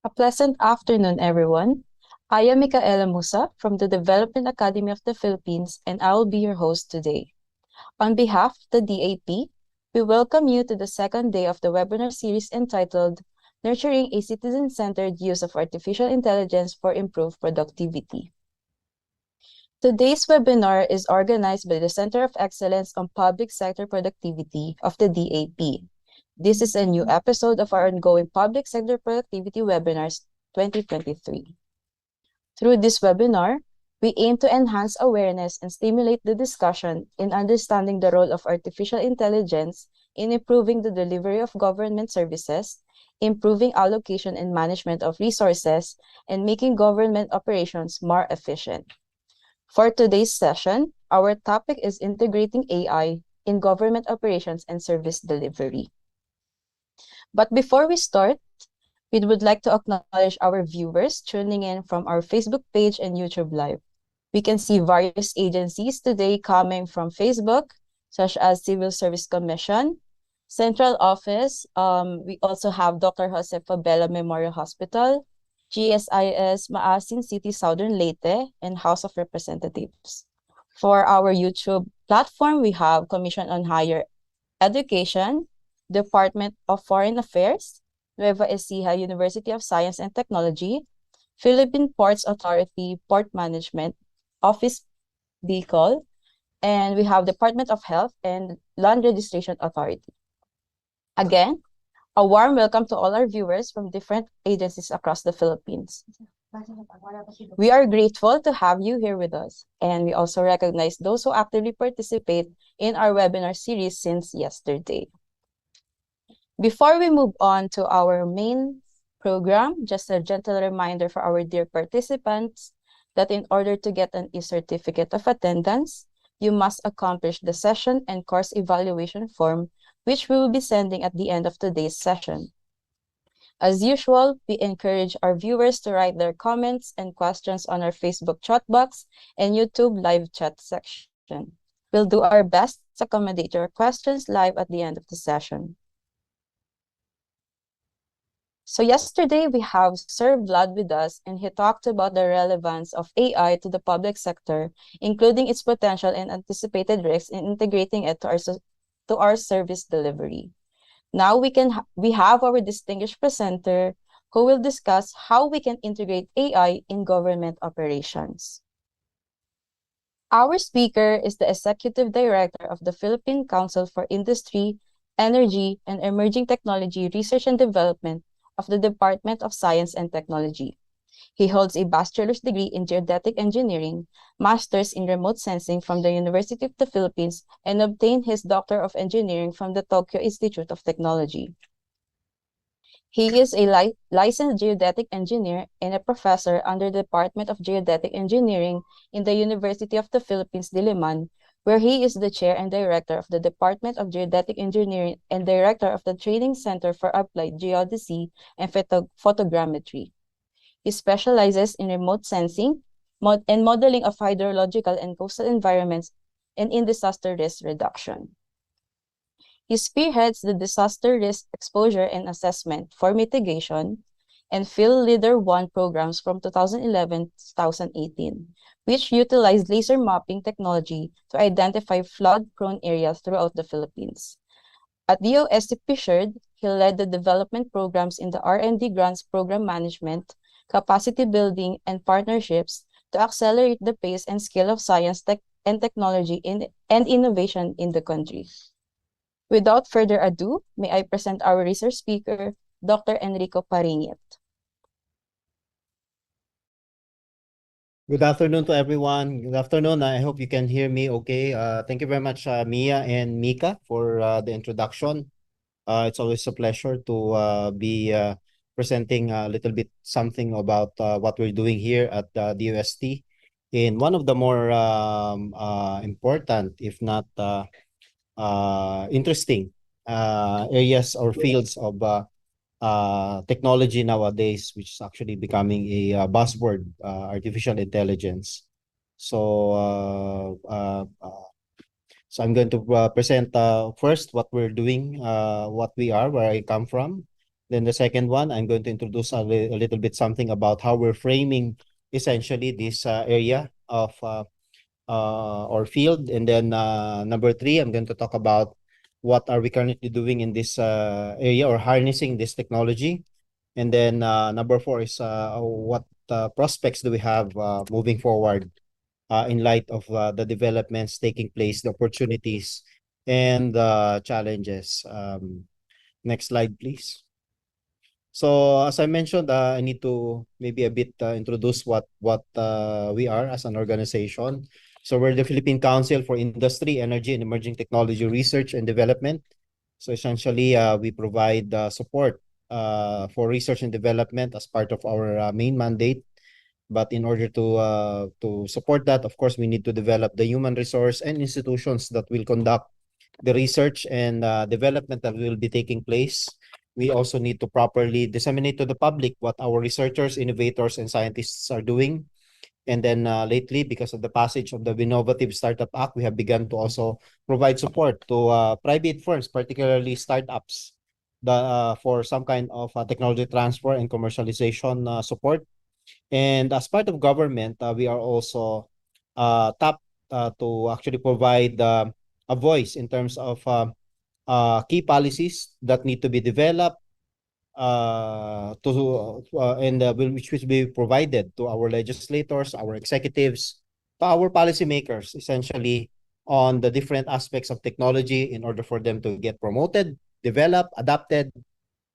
A pleasant afternoon, everyone. I am Micaela Musa from the Development Academy of the Philippines, and I will be your host today. On behalf of the DAP, we welcome you to the second day of the webinar series entitled Nurturing a Citizen-Centered Use of Artificial Intelligence for Improved Productivity. Today's webinar is organized by the Center of Excellence on Public Sector Productivity of the DAP. This is a new episode of our ongoing Public Sector Productivity Webinars 2023. Through this webinar, we aim to enhance awareness and stimulate the discussion in understanding the role of artificial intelligence in improving the delivery of government services, improving allocation and management of resources, and making government operations more efficient. For today's session, our topic is integrating AI in government operations and service delivery. But before we start, we would like to acknowledge our viewers tuning in from our Facebook page and YouTube Live. We can see various agencies today coming from Facebook, such as Civil Service Commission, Central Office. We also have Dr. Jose Fabella Memorial Hospital, GSIS Maasin City Southern Leyte, and House of Representatives. For our YouTube platform, we have Commission on Higher Education, Department of Foreign Affairs, Nueva Ecija University of Science and Technology, Philippine Ports Authority Port Management Office Bicol, and we have Department of Health and Land Registration Authority. Again, a warm welcome to all our viewers from different agencies across the Philippines. We are grateful to have you here with us, and we also recognize those who actively participate in our webinar series since yesterday. Before we move on to our main program, just a gentle reminder for our dear participants that in order to get an e-certificate of attendance, you must accomplish the session and course evaluation form, which we will be sending at the end of today's session. As usual, we encourage our viewers to write their comments and questions on our Facebook chat box and YouTube live chat section. We'll do our best to accommodate your questions live at the end of the session. So yesterday, we have Sir Vlad with us, and he talked about the relevance of AI to the public sector, including its potential and anticipated risks in integrating it to our service delivery. Now we have our distinguished presenter who will discuss how we can integrate AI in government operations. Our speaker is the Executive Director of the Philippine Council for Industry, Energy, and Emerging Technology Research and Development of the Department of Science and Technology. He holds a bachelor's degree in geodetic engineering, master's in remote sensing from the University of the Philippines, and obtained his Doctor of Engineering from the Tokyo Institute of Technology. He is a licensed geodetic engineer and a professor under the Department of Geodetic Engineering in the University of the Philippines, Diliman, where he is the chair and director of the Department of Geodetic Engineering and director of the Training Center for Applied Geodesy and Photogrammetry. He specializes in remote sensing and modeling of hydrological and coastal environments and in disaster risk reduction. He spearheads the disaster risk exposure and assessment for mitigation and Field Leader 1 programs from 2011 to 2018, which utilized laser mapping technology to identify flood-prone areas throughout the Philippines. At DOST Pictured, he led the development programs in the R&D Grants Program Management, Capacity Building, and Partnerships to accelerate the pace and scale of science and technology and innovation in the country. Without further ado, may I present our research speaker, Dr. Enrico Parinit. Good afternoon to everyone. Good afternoon. I hope you can hear me okay. Thank you very much, Mia and Mika, for the introduction. It's always a pleasure to be presenting a little bit something about what we're doing here at DOST in one of the more important, if not interesting areas or fields of technology nowadays, which is actually becoming a buzzword, artificial intelligence. So I'm going to present first what we're doing, what we are, where I come from. Then the second one, I'm going to introduce a little bit something about how we're framing essentially this area of or field. And then number three, I'm going to talk about what are we currently doing in this area or harnessing this technology. And then number four is what prospects do we have moving forward in light of the developments taking place, the opportunities, and the challenges. Next slide, please. So as I mentioned, I need to maybe a bit introduce what we are as an organization. So we're the Philippine Council for Industry, Energy, and Emerging Technology Research and Development. So essentially, we provide support for research and development as part of our main mandate. But in order to support that, of course, we need to develop the human resource and institutions that will conduct the research and development that will be taking place. We also need to properly disseminate to the public what our researchers, innovators, and scientists are doing. And then lately, because of the passage of the Innovative Startup Act, we have begun to also provide support to private firms, particularly startups, for some kind of technology transfer and commercialization support. And as part of government, we are also tapped to actually provide a voice in terms of key policies that need to be developed which will be provided to our legislators, our executives, to our policymakers, essentially on the different aspects of technology in order for them to get promoted, developed, adapted,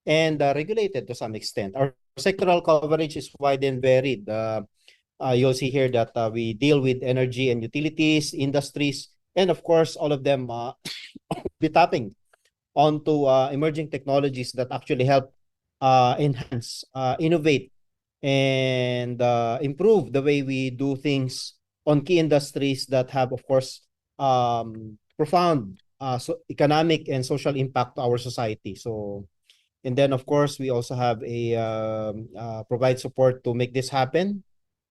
and regulated to some extent. Our sectoral coverage is wide and varied. You'll see here that we deal with energy and utilities, industries, and of course, all of them be tapping onto emerging technologies that actually help enhance, innovate, and improve the way we do things on key industries that have, of course, profound economic and social impact to our society. So, and then, of course, we also have a provide support to make this happen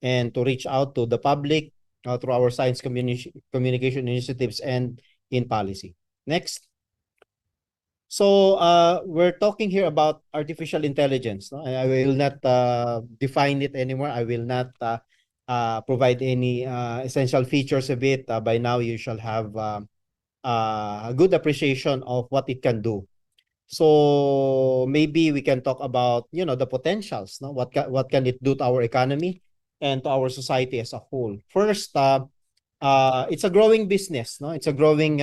and to reach out to the public through our science communication initiatives and in policy. Next. So we're talking here about artificial intelligence. No? I will not define it anymore. I will not provide any essential features of it. By now, you shall have a good appreciation of what it can do. So maybe we can talk about, you know, the potentials. No? What can it do to our economy and to our society as a whole? First, it's a growing business. No, it's a growing.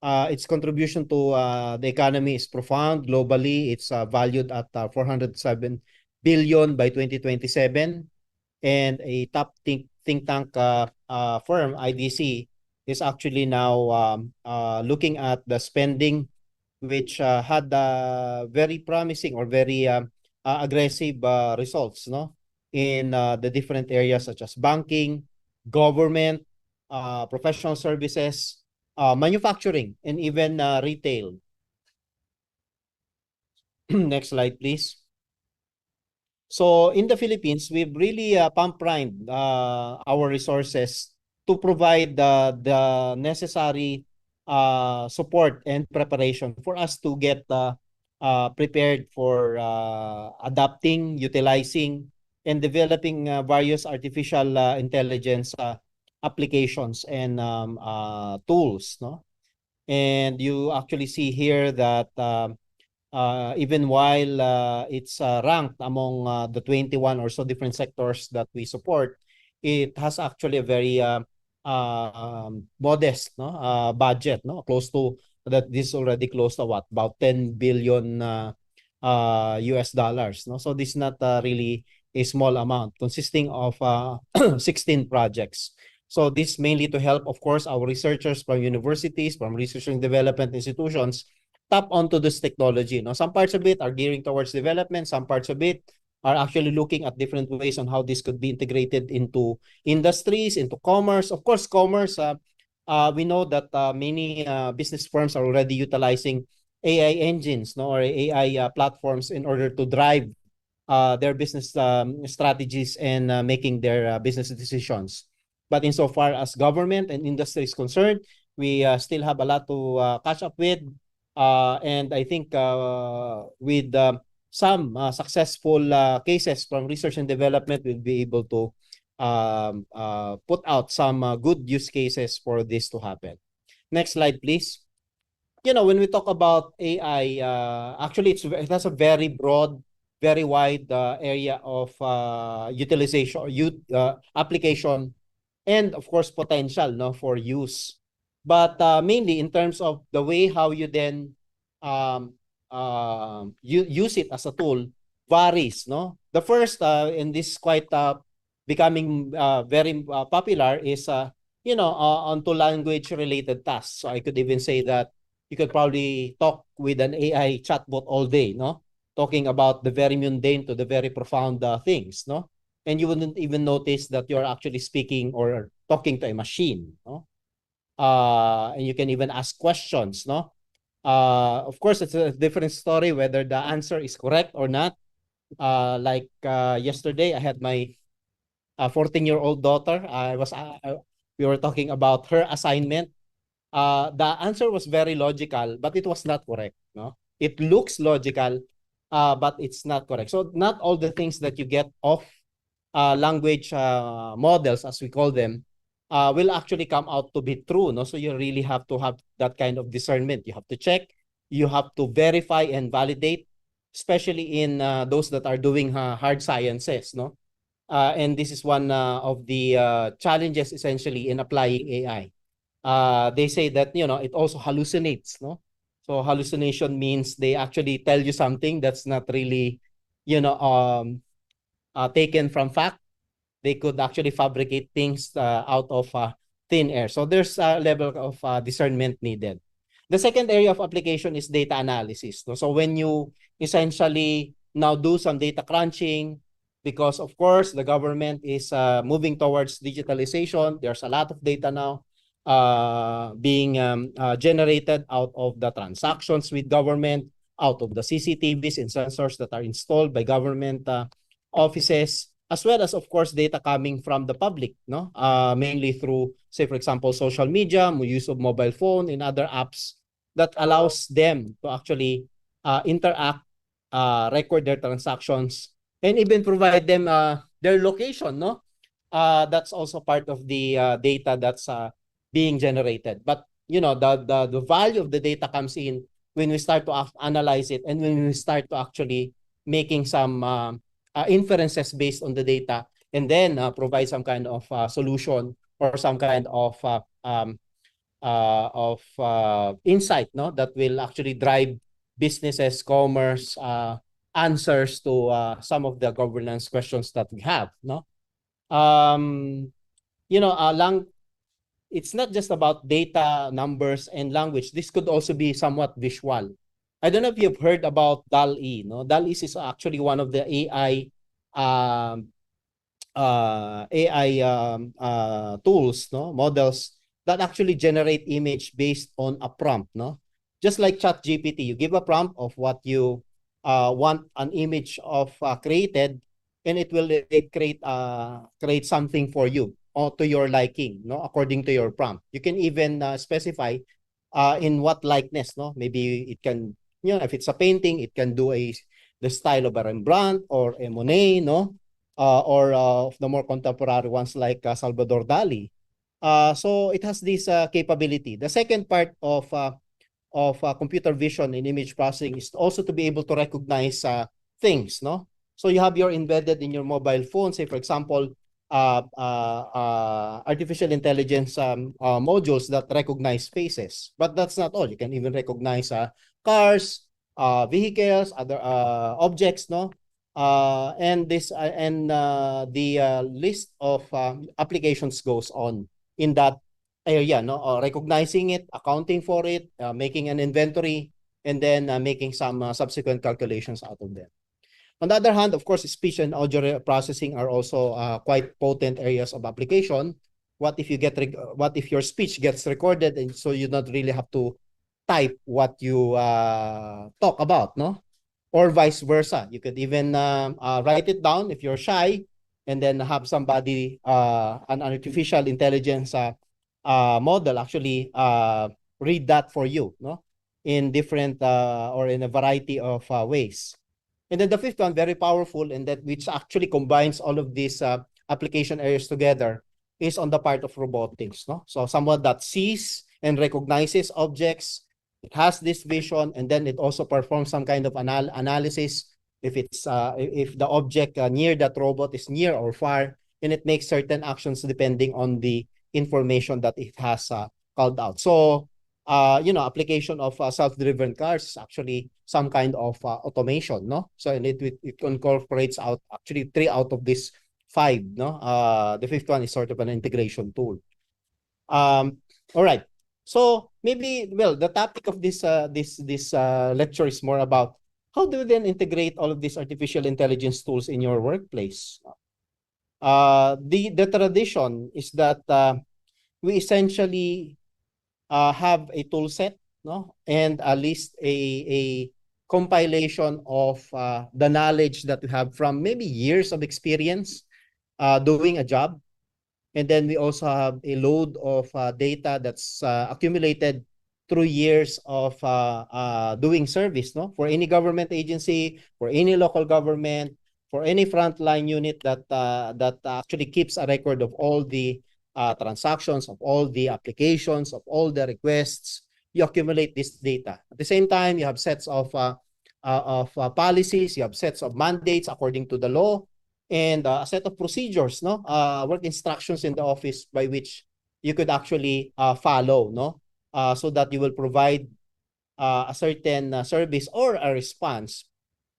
Its contribution to the economy is profound globally. It's valued at 407 billion by 2027, and a top think tank firm, IDC, is actually now looking at the spending, which had very promising or very aggressive results, no, in the different areas such as banking, government, professional services, manufacturing, and even retail. Next slide, please. So in the Philippines, we've really pump primed our resources to provide the necessary support and preparation for us to get prepared for adapting, utilizing, and developing various artificial intelligence applications and tools, no? And you actually see here that even while it's ranked among the 21 or so different sectors that we support, it has actually a very modest, no, budget, no, close to that. This is already close to what, about 10 billion US dollars, no? So this is not really a small amount, consisting of 16 projects. So this mainly to help, of course, our researchers from universities, from research and development institutions, tap onto this technology. No? Some parts of it are gearing towards development. Some parts of it are actually looking at different ways on how this could be integrated into industries, into commerce. Of course, commerce, we know that many business firms are already utilizing AI engines, no, or AI platforms in order to drive their business strategies and making their business decisions. But insofar as government and industry is concerned, we still have a lot to catch up with. And I think with some successful cases from research and development, will be able to put out some good use cases for this to happen. Next slide, please. When we talk about AI, actually it has a very broad, very wide area of utilization or application, and of course potential, no, for use. But mainly in terms of the way how you then you use it as a tool varies, no. The first, and this is quite becoming very popular, is onto language related tasks. So I could even say that you could probably talk with an AI chatbot all day, no? Talking about the very mundane to the very profound things, no? And you wouldn't even notice that you're actually speaking or talking to a machine, no? And you can even ask questions, no? Of course, it's a different story whether the answer is correct or not. Like yesterday, I had my 14-year-old daughter. We were talking about her assignment. The answer was very logical, but it was not correct. No, it looks logical, but it's not correct. So not all the things that you get off language models, as we call them, will actually come out to be true. No, so you really have to have that kind of discernment. You have to check, you have to verify and validate, especially in those that are doing hard sciences. No, and this is one of the challenges essentially in applying AI. They say that it also hallucinates, no. So hallucination means they actually tell you something that's not really you know um taken from fact. They could actually fabricate things out of thin air. So there's a level of discernment needed. The second area of application is data analysis. No? So when you essentially now do some data crunching, because of course the government is moving towards digitalization. There's a lot of data now being generated out of the transactions with government, out of the CCTVs and sensors that are installed by government offices, as well as of course data coming from the public, no, mainly through, say for example, social media, use of mobile phone and other apps that allows them to actually interact, record their transactions, and even provide them their location, no. That's also part of the data that's being generated. But the value of the data comes in when we start to analyze it, and when we start to actually making some inferences based on the data, and then provide some kind of solution or some kind of insight, no, that will actually drive businesses, commerce, answers to some of the governance questions that we have, no. um lang It's not just about data, numbers, and language. This could also be somewhat visual. I don't know if you've heard about DAL-E. No, DAL-E is actually one of the um, AI tools, no, models that actually generate image based on a prompt. No, just like ChatGPT, you give a prompt of what you want an image of created, and it will create something for you or to your liking, no, according to your prompt. You can even specify in what likeness, no. Maybe it can, if it's a painting, it can do the style of a Rembrandt or a Monet, no, or of the more contemporary ones like Salvador Dali. So it has this capability. The second part of computer vision and image processing is also to be able to recognize things, no? So you have your embedded in your mobile phone, say for example, artificial intelligence modules that recognize faces. But that's not all. You can even recognize cars, vehicles, other objects, no? The list of applications goes on in that area, no, recognizing it, accounting for it, making an inventory, and then making some subsequent calculations out of them. On the other hand, of course, speech and audio processing are also quite potent areas of application. What if your speech gets recorded, and so you don't really have to type what you talk about, no? Or vice versa. You could even write it down if you're shy, and then have somebody, an artificial intelligence model actually read that for you, no? In different or in a variety of ways. And then the fifth one, very powerful, and that which actually combines all of these application areas together, is on the part of robotics. No, so someone that sees and recognizes objects, it has this vision, and then it also performs some kind of analysis if it's if the object near that robot is near or far, and it makes certain actions depending on the information that it has called out. So application of self-driven cars is actually some kind of automation, no? So and it incorporates out actually three out of these five, no? The fifth one is sort of an integration tool. All right. So maybe, well, the topic of this lecture is more about how do you then integrate all of these artificial intelligence tools in your workplace? The tradition is that we essentially have a tool set, no, and at least a compilation of the knowledge that we have from maybe years of experience doing a job. And then we also have a load of data that's accumulated through years of doing service, no? For any government agency, for any local government, for any frontline unit that actually keeps a record of all the transactions, of all the applications, of all the requests, you accumulate this data. At the same time, you have sets of policies, you have sets of mandates according to the law, and a set of procedures, no, work instructions in the office by which you could actually follow, no, so that you will provide a certain service or a response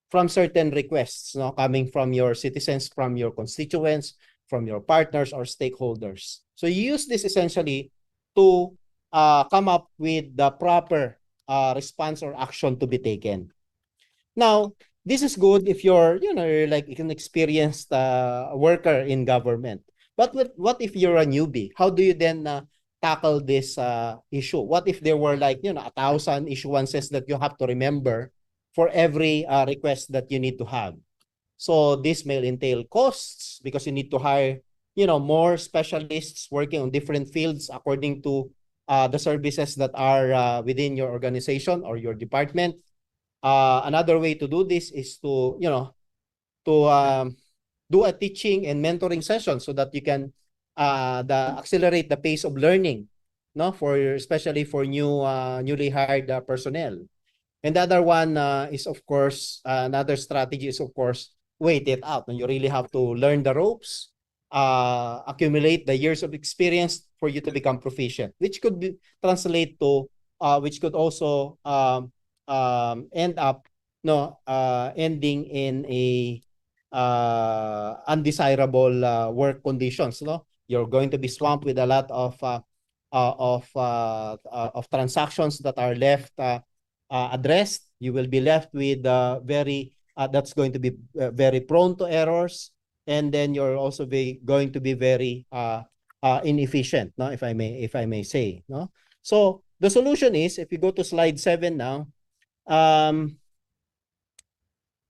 from certain requests, no, coming from your citizens, from your constituents, from your partners or stakeholders. So you use this essentially to come up with the proper response or action to be taken. Now, this is good if you're like an experienced worker in government. But what if you're a newbie? How do you then tackle this issue? What if there were like, 1,000 issuances that you have to remember for every request that you need to have? So this may entail costs because you need to hire, more specialists working on different fields according to the services that are within your organization or your department. Another way to do this is to, do a teaching and mentoring session so that you can accelerate the pace of learning, no, especially for newly hired personnel. And the other one is, of course, another strategy is, of course, wait it out. And you really have to learn the ropes, accumulate the years of experience for you to become proficient, which could translate to, which could also end up, no, ending in a undesirable work conditions. No, you're going to be swamped with a lot of transactions that are left addressed. You will be left with very that's going to be very prone to errors, and then you're also going to be very inefficient. No, if I may say. No, so the solution is, if you go to slide 7 now,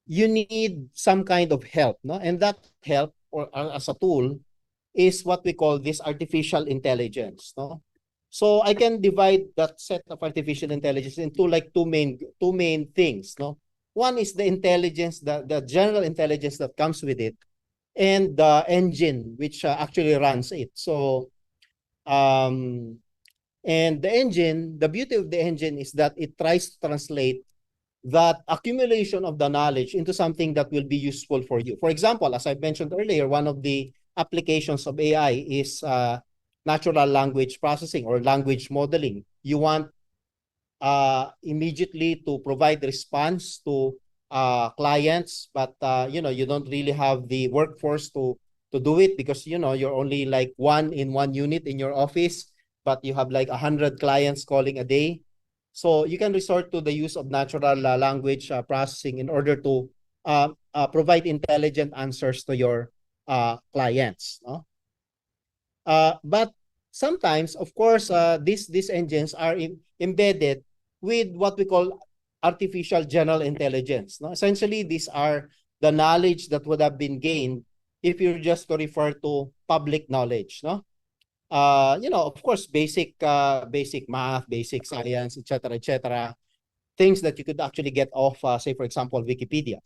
you need some kind of help, no? And that help, or as a tool, is what we call this artificial intelligence, no? So I can divide that set of artificial intelligence into like two main things, no? One is the intelligence, the general intelligence that comes with it, and the engine which actually runs it. So and the engine, the beauty of the engine is that it tries to translate that accumulation of the knowledge into something that will be useful for you. For example, as I mentioned earlier, one of the applications of AI is natural language processing or language modeling. You want immediately to provide response to clients, but you don't really have the workforce to do it because you're only like one unit in your office, but you have like 100 clients calling a day. So you can resort to the use of natural language processing in order to provide intelligent answers to your clients. No? But sometimes, of course, these engines are embedded with what we call artificial general intelligence. No? Essentially, these are the knowledge that would have been gained if you're just to refer to public knowledge. No? Of course, basic math, basic science, etc., etc. Things that you could actually get off, say, for example, Wikipedia.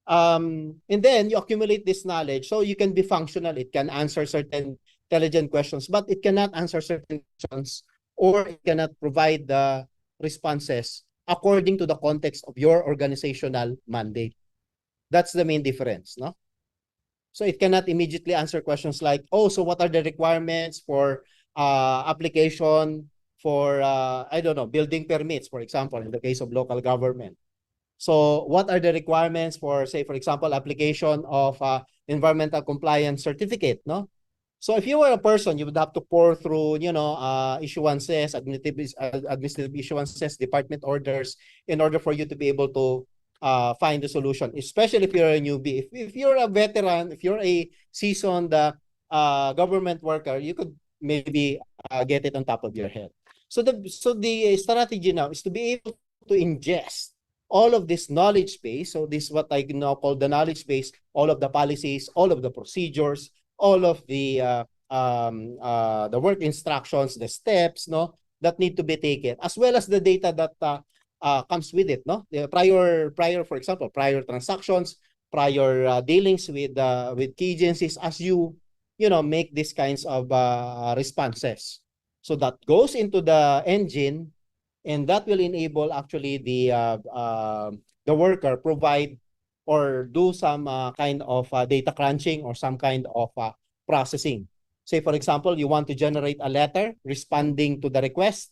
And then you accumulate this knowledge so you can be functional. It can answer certain intelligent questions, but it cannot answer certain questions, or it cannot provide the responses according to the context of your organizational mandate. That's the main difference, no? So it cannot immediately answer questions like, oh, so what are the requirements for application for, I don't know, building permits, for example, in the case of local government. So what are the requirements for, say, for example, application of environmental compliance certificate, no? So if you were a person, you would have to pour through, issuances, administrative issuances, department orders, in order for you to be able to find the solution, especially if you're a newbie. If you're a veteran, if you're a seasoned government worker, you could maybe get it on top of your head. So the strategy now is to be able to ingest all of this knowledge base. So this is what I now call the knowledge base, all of the policies, all of the procedures, all of the work instructions, the steps, no, that need to be taken, as well as the data that comes with it, no, the prior, for example, prior transactions, prior dealings with key agencies, as make these kinds of responses. So that goes into the engine, and that will enable actually the worker provide or do some kind of data crunching or some kind of processing. Say, for example, you want to generate a letter responding to the request,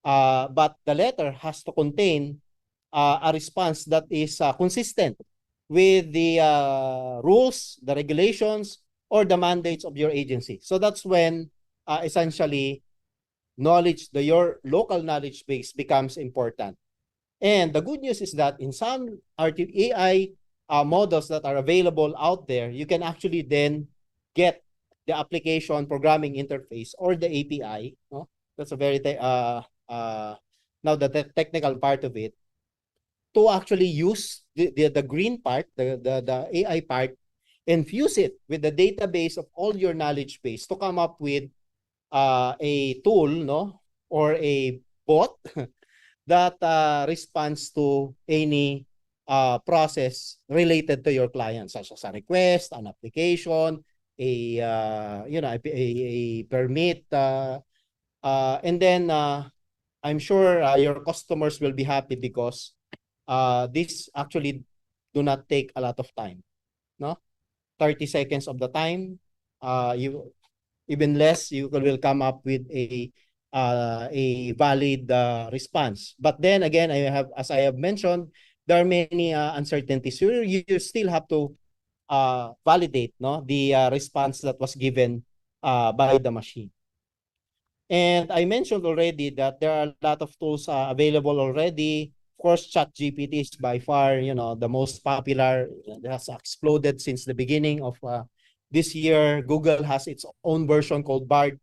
but the letter has to contain a response that is consistent with the rules, the regulations, or the mandates of your agency. So that's when essentially your local knowledge base becomes important. And the good news is that in some AI models that are available out there, you can actually then get the application programming interface or the API. No? That's a very now the technical part of it, to actually use the green part, the AI part, and fuse it with the database of all your knowledge base to come up with a tool, no, or a bot that responds to any process related to your client, such as a request, an application, a permit, and then I'm sure your customers will be happy because this actually do not take a lot of time, no, 30 seconds of the time, you even less, you will come up with a valid response. But then again, as I have mentioned, there are many uncertainties. You still have to validate, no, the response that was given by the machine. And I mentioned already that there are a lot of tools available already. Of course, ChatGPT is by far, the most popular. It has exploded since the beginning of this year. Google has its own version called Bard.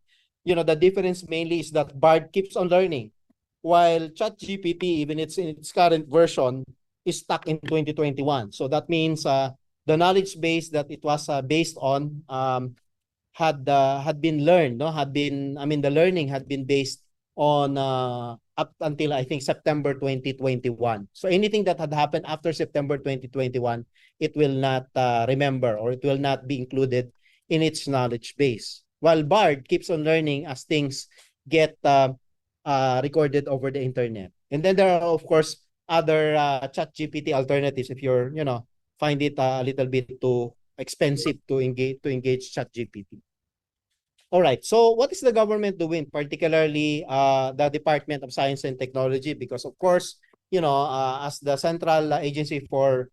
The difference mainly is that Bard keeps on learning, while ChatGPT, even in its current version, is stuck in 2021. So that means the knowledge base that it was based on had been learned, no, the learning had been based on up until I think September 2021. So anything that had happened after September 2021, it will not remember, or it will not be included in its knowledge base. While Bard keeps on learning as things get recorded over the internet. And then there are, of course, other ChatGPT alternatives if find it a little bit too expensive to engage ChatGPT. All right. So what is the government doing, particularly the Department of Science and Technology? Because of course, as the central agency for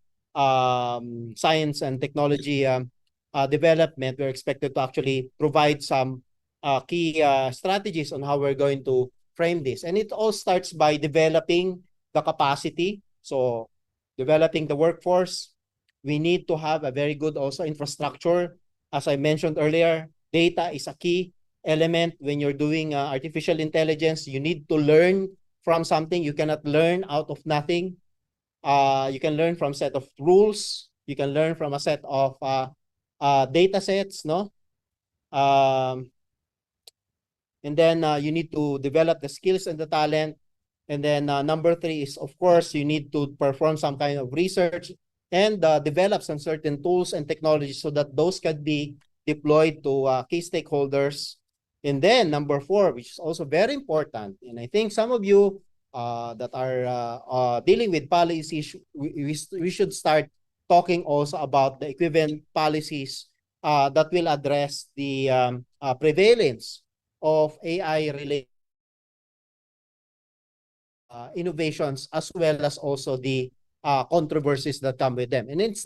science and technology development, we're expected to actually provide some key strategies on how we're going to frame this. And it all starts by developing the capacity. So developing the workforce. We need to have a very good also infrastructure. As I mentioned earlier, data is a key element when you're doing artificial intelligence. You need to learn from something. You cannot learn out of nothing. You can learn from a set of rules. You can learn from a set of data sets, no? And then you need to develop the skills and the talent. And then number 3 is, of course, you need to perform some kind of research and develop some certain tools and technologies so that those can be deployed to key stakeholders. And then number four, which is also very important, and I think some of you that are dealing with policies, we should start talking also about the equivalent policies that will address the prevalence of AI-related innovations as well as also the controversies that come with them. And and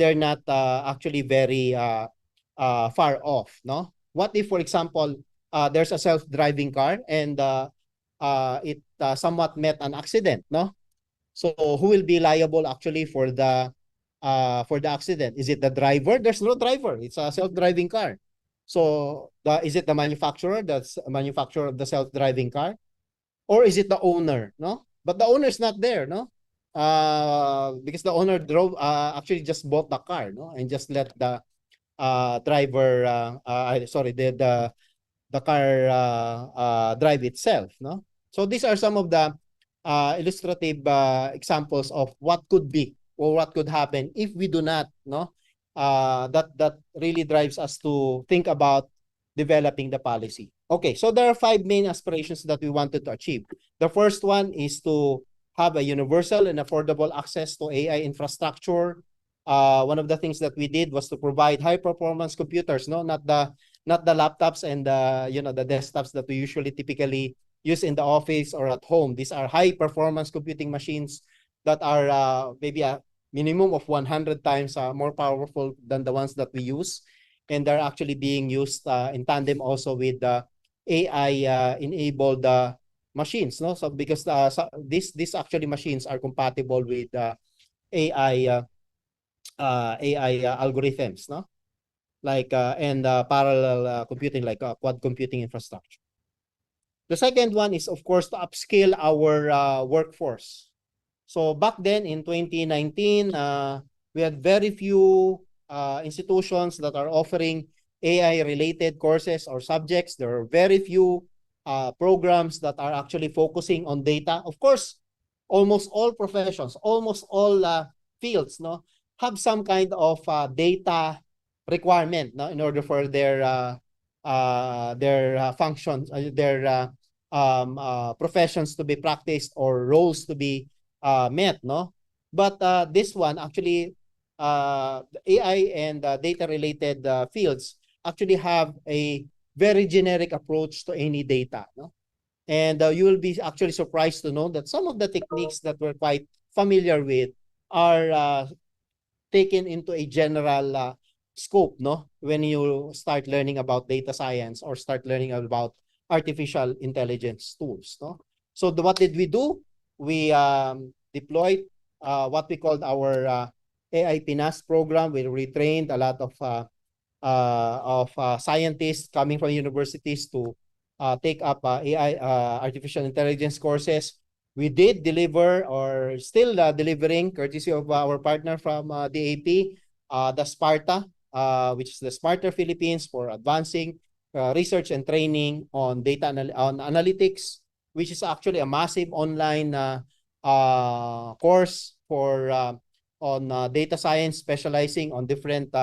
they're not actually very far off, no? What if, for example, there's a self-driving car and it somewhat met an accident, no? So who will be liable actually for the accident? Is it the driver? There's no driver. It's a self-driving car. So is it the manufacturer that's a manufacturer of the self-driving car? Or is it the owner? No? But the owner is not there, no? Because the owner drove actually just bought the car, no? And just let the driver sorry, the car drive itself, no? So these are some of the illustrative examples of what could be or what could happen if we do not, no? That really drives us to think about developing the policy. Okay, so there are five main aspirations that we wanted to achieve. The first one is to have a universal and affordable access to AI infrastructure. One of the things that we did was to provide high performance computers, no, not the laptops and the desktops that we usually typically use in the office or at home. These are high performance computing machines that are maybe a minimum of 100 times more powerful than the ones that we use, and they're actually being used in tandem also with the AI enabled machines, no? So because these actually machines are compatible with AI algorithms, no? Like and parallel computing, like quad computing infrastructure. The second one is, of course, to upscale our workforce. So back then in 2019, we had very few institutions that are offering AI-related courses or subjects. There are very few programs that are actually focusing on data. Of course, almost all professions, almost all fields, no, have some kind of data requirement, no, in order for their functions, professions to be practiced or roles to be met, no? But this one actually, AI and data related fields actually have a very generic approach to any data, no? And you will be actually surprised to know that some of the techniques that we're quite familiar with are taken into a general scope, no? When you start learning about data science or start learning about artificial intelligence tools, no? So what did we do? We deployed what we called our AI PINAS program. We retrained a lot of scientists coming from universities to take up AI, artificial intelligence courses. We did deliver or still delivering, courtesy of our partner from DAP, the Sparta, which is the Smarter Philippines for advancing research and training on on analytics, which is actually a massive online course for on data science, specializing on different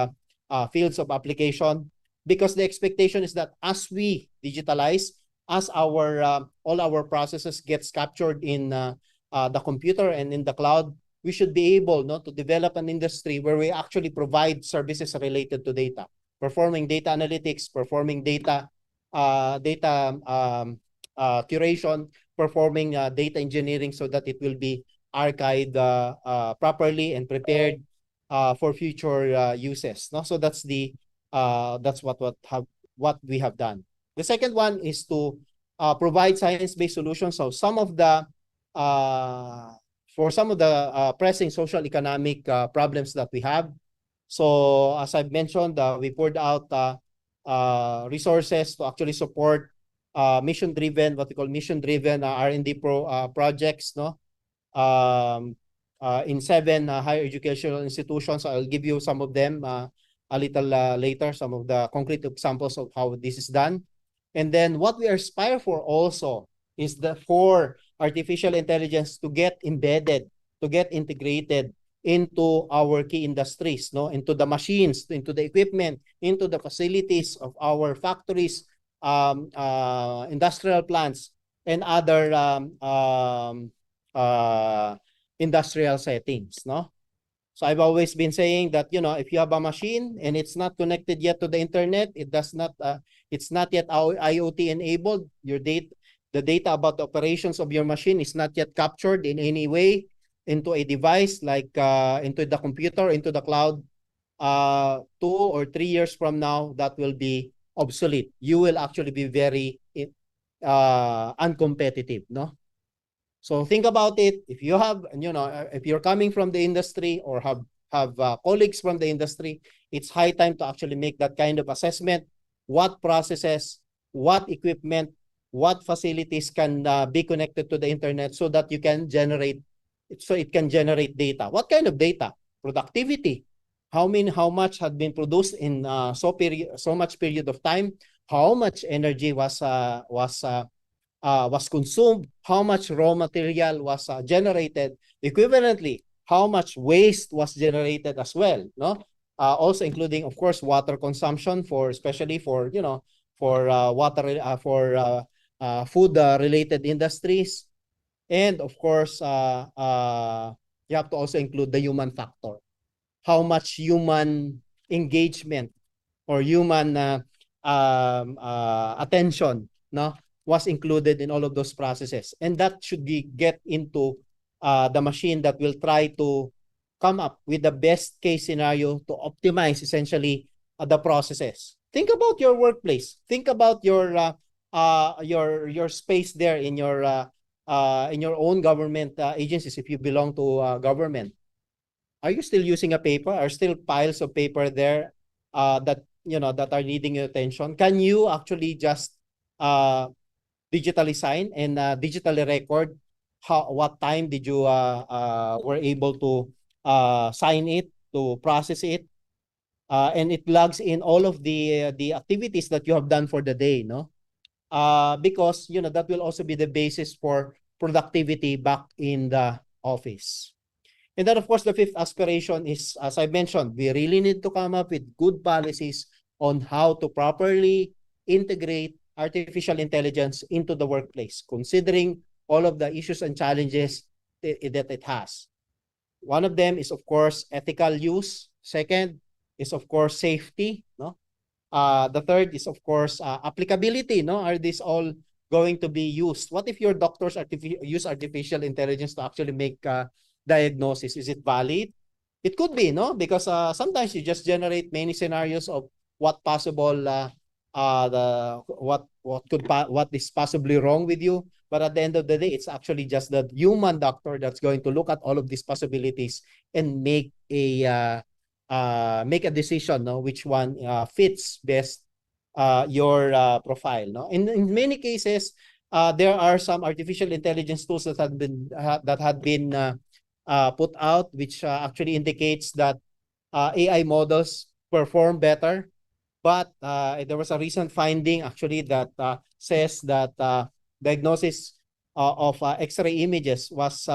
fields of application. Because the expectation is that as we digitalize, as our all our processes gets captured in the computer and in the cloud, we should be able, no, to develop an industry where we actually provide services related to data, performing data analytics, performing data curation, performing data engineering, so that it will be archived properly and prepared for future uses, no? So that's what we have done. The second one is to provide science-based solutions. So for some of the pressing social economic problems that we have. So as I've mentioned, we poured out resources to actually support mission-driven, what we call mission-driven R&D projects, no? In 7 higher educational institutions. I'll give you some of them a little later, some of the concrete examples of how this is done. And then what we aspire for also is for artificial intelligence to get embedded to get integrated into our key industries, no, into the machines, into the equipment, into the facilities of our factories, industrial plants, and other uh, industrial settings, no? So I've always been saying that, you know, if you have a machine and it's not connected yet to the internet, it's not yet IoT enabled. The data about the operations of your machine is not yet captured in any way into a device like into the computer, into the cloud. 2 or 3 years from now, that will be obsolete. You will actually be very uncompetitive, no? So think about it. If you have, you know, if you're coming from the industry or have colleagues from the industry, it's high time to actually make that kind of assessment. What processes, what equipment, what facilities can be connected to the internet so that you can generate, so it can generate data. What kind of data? Productivity. How much had been produced in so much period of time? How much energy was consumed, how much raw material was generated, equivalently, how much waste was generated as well, no? Also including, of course, water consumption for, especially for, you know, for food related industries. And of course, you have to also include the human factor. How much human engagement or human attention, no, was included in all of those processes, and that should be get into the machine that will try to come up with the best case scenario to optimize essentially the processes. Think about your workplace. Think about your space there in your own government agencies. If you belong to government, are you still using a paper? Are still piles of paper there that, you know, that are needing your attention? Can you actually just digitally sign and digitally record what time did you were able to sign it, to process it, and it logs in all of the activities that you have done for the day, no? Because, you know, that will also be the basis for productivity back in the office. And then, of course, the fifth aspiration is, as I mentioned, we really need to come up with good policies on how to properly integrate artificial intelligence into the workplace, considering all of the issues and challenges that it has. One of them is, of course, ethical use. Second is, of course, safety. No, the third is, of course, applicability. No, are these all going to be used? What if your doctors use artificial intelligence to actually make diagnosis? Is it valid? It could be, no, because sometimes you just generate many scenarios of what possible what is possibly wrong with you. But at the end of the day, it's actually just the human doctor that's going to look at all of these possibilities and make a decision, no, which one fits best your profile, no. In many cases, there are some artificial intelligence tools that had been put out, which actually indicates that AI models perform better. But there was a recent finding actually that says that diagnosis of X-ray images was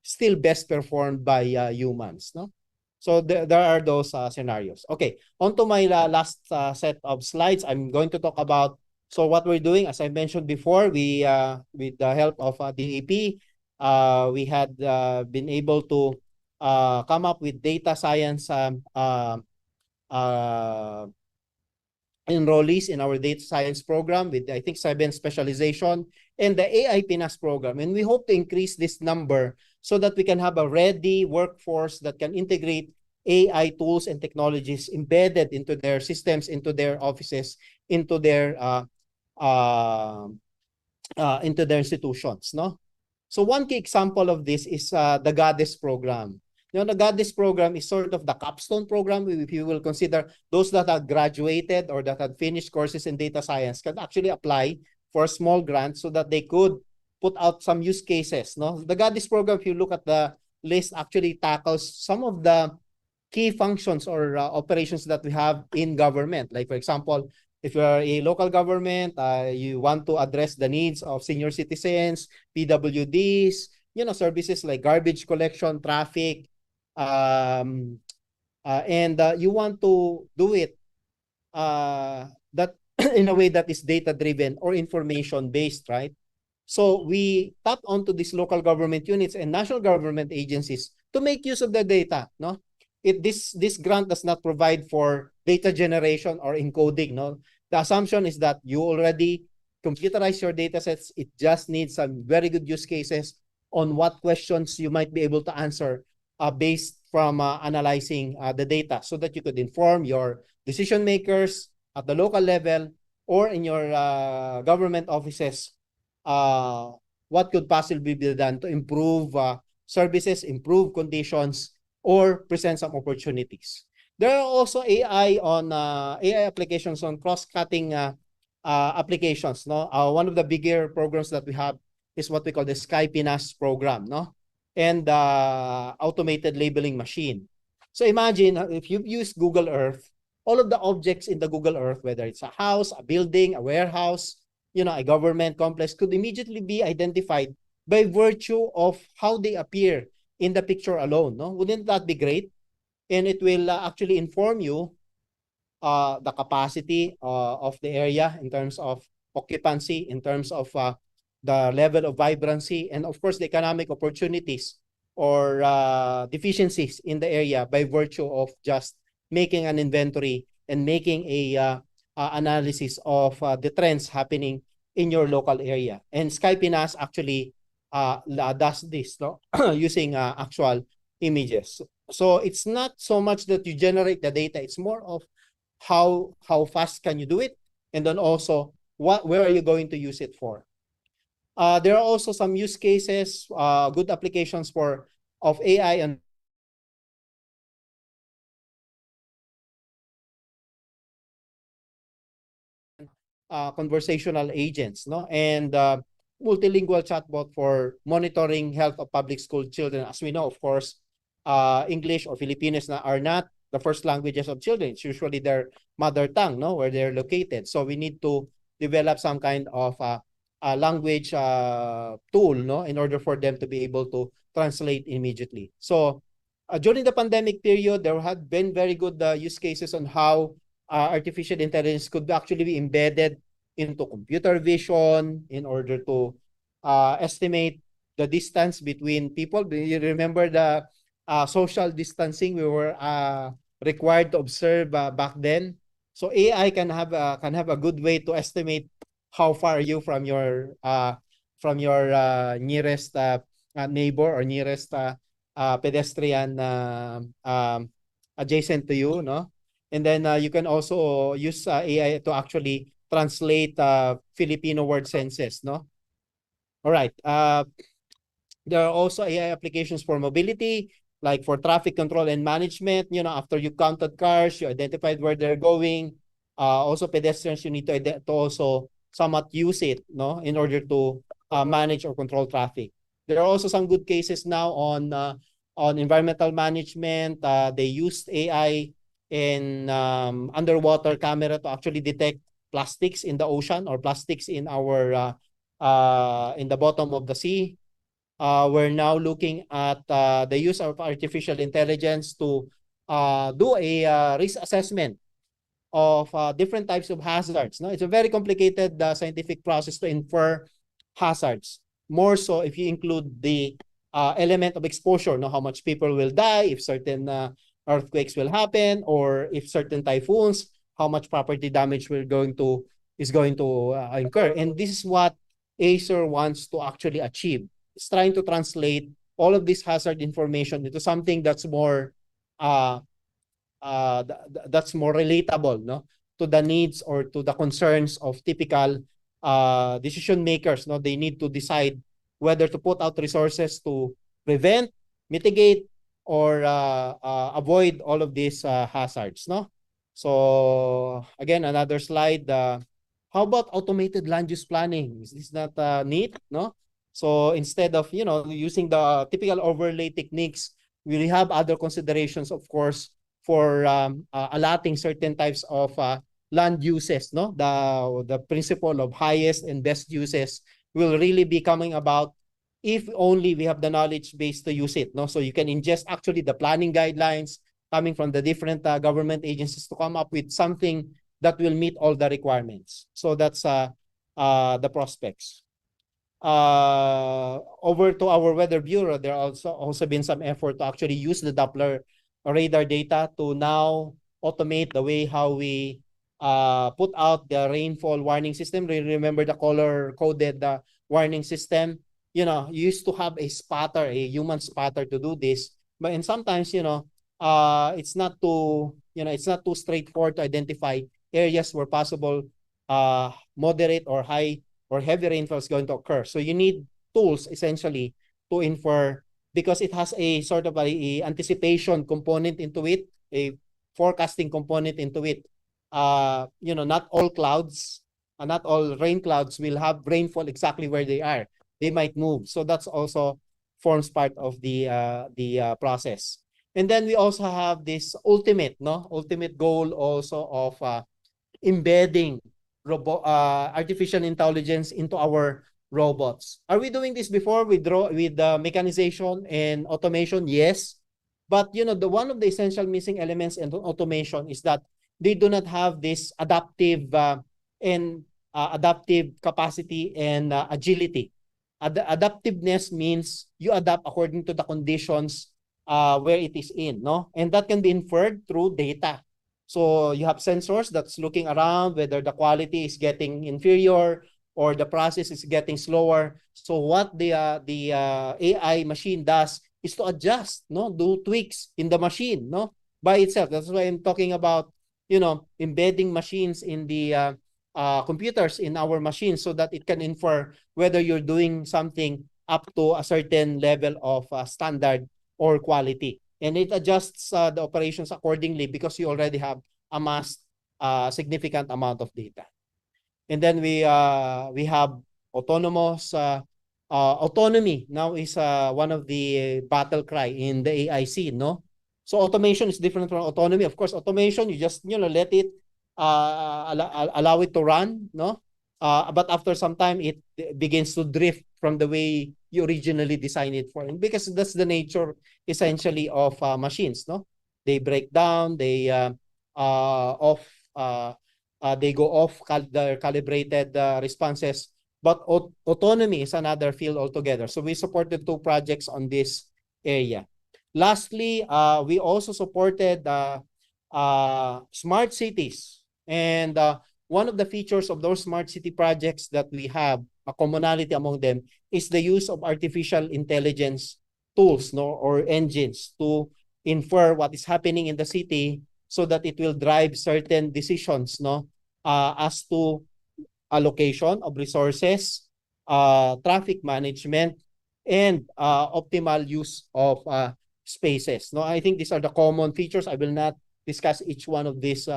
still best performed by humans, no? So there are those scenarios. Okay, on to my last set of slides. I'm going to talk about, so what we're doing, as I mentioned before, we with the help of DAP, we had been able to come up with data science enrollees in our data science program with, I think, 7 specialization, and the AI Pinas program. And we hope to increase this number so that we can have a ready workforce that can integrate AI tools and technologies embedded into their systems, into their offices, uh, into their institutions, no? So one key example of this is the Goddess program. You know, the Goddess program is sort of the capstone program. If you will consider those that have graduated or that had finished courses in data science can actually apply for a small grant so that they could put out some use cases, no? The Goddess program, if you look at the list, actually tackles some of the key functions or operations that we have in government. Like, for example, if you're a local government, you want to address the needs of senior citizens, PWDs, services like garbage collection, traffic, um, and you want to do it that in a way that is data driven or information based, right? So we tap onto these local government units and national government agencies to make use of the data. No, this grant does not provide for data generation or encoding. No, the assumption is that you already computerize your data sets. It just needs some very good use cases on what questions you might be able to answer based from analyzing the data, so that you could inform your decision makers at the local level or in your government offices uh, what could possibly be done to improve services, improve conditions, or present some opportunities. There are also AI applications on cross-cutting applications. No, one of the bigger programs that we have is what we call the SkyPinas program. No, and automated labeling machine. So imagine if you've used Google Earth, all of the objects in the Google Earth, whether it's a house, a building, a warehouse, a government complex, could immediately be identified by virtue of how they appear in the picture alone. No, wouldn't that be great? And it will actually inform you the capacity of the area in terms of occupancy, in terms of the level of vibrancy, and of course the economic opportunities or deficiencies in the area by virtue of just making an inventory and making a analysis of the trends happening in your local area. And Skypinas actually does this, no? Using actual images. So it's not so much that you generate the data, it's more of how fast can you do it, and then also where are you going to use it for. There are also some use cases, good applications of AI and conversational agents, no, and multilingual chatbot for monitoring health of public school children. As we know, of course, English or Filipinos are not the first languages of children. It's usually their mother tongue, no, where they're located. So we need to develop some kind of language tool, no, in order for them to be able to translate immediately. So during the pandemic period, there had been very good use cases on how artificial intelligence could actually be embedded into computer vision in order to estimate the distance between people. Do you remember the social distancing we were required to observe back then? So AI can have a good way to estimate how far are you from your nearest neighbor or nearest pedestrian adjacent to you, no? And then you can also use AI to actually translate Filipino word senses, no? All right. There are also AI applications for mobility, like for traffic control and management. After you counted cars, you identified where they're going. Also pedestrians, you need to also somewhat use it, no, in order to manage or control traffic. There are also some good cases now on environmental management. They used AI in underwater camera to actually detect plastics in the ocean or plastics in in the bottom of the sea. We're now looking at the use of artificial intelligence to do a risk assessment of different types of hazards. No, it's a very complicated scientific process to infer hazards. More so if you include the element of exposure, no, how much people will die if certain earthquakes will happen, or if certain typhoons, how much property damage is going to incur. And this is what Acer wants to actually achieve. It's trying to translate all of this hazard information into something that's more that's more relatable, no, to the needs or to the concerns of typical decision makers. No, they need to decide whether to put out resources to prevent, mitigate, or avoid all of these hazards. No, so again, another slide. How about automated land use planning? Is this not neat? No. So instead of using the typical overlay techniques, we have other considerations, of course, for allotting certain types of land uses. No, the principle of highest and best uses will really be coming about if only we have the knowledge base to use it. No, so you can ingest actually the planning guidelines coming from the different government agencies to come up with something that will meet all the requirements. So that's the prospects. Over to our weather bureau, there also been some effort to actually use the Doppler radar data to now automate the way how we put out the rainfall warning system. Remember the color coded warning system? You know, you used to have a spotter, a human spotter to do this, but and sometimes it's not too it's not too straightforward to identify areas where possible moderate or high or heavy rainfall is going to occur. So you need tools essentially to infer, because it has a sort of a anticipation component into it, a forecasting component into it. Not all clouds, not all rain clouds will have rainfall exactly where they are. They might move. So that's also forms part of the process. And then we also have this ultimate goal also of embedding artificial intelligence into our robots. Are we doing this before with mechanization and automation? Yes. But the one of the essential missing elements in automation is that they do not have this and adaptive capacity and agility. Adaptiveness means you adapt according to the conditions where it is in, no? And that can be inferred through data. So you have sensors that's looking around whether the quality is getting inferior or the process is getting slower. So what the AI machine does is to adjust, no, do tweaks in the machine, no, by itself. That's why I'm talking about, embedding machines in the computers in our machines so that it can infer whether you're doing something up to a certain level of standard or quality. And it adjusts the operations accordingly because you already have amassed a significant amount of data. And then we have autonomy now is one of the battle cry in the AI scene, no? So automation is different from autonomy. Of course, automation, you just, let it, allow it to run, no? But after some time, it begins to drift from the way you originally designed it for. And because that's the nature, essentially, of machines, no? They break down, they go off their calibrated responses. But autonomy is another field altogether. So we supported 2 projects on this area. Lastly, we also supported smart cities. And one of the features of those smart city projects that we have, a commonality among them, is the use of artificial intelligence tools, no, or engines to infer what is happening in the city so that it will drive certain decisions, no, as to allocation of resources, traffic management, and optimal use of spaces. No, I think these are the common features. I will not discuss each one of these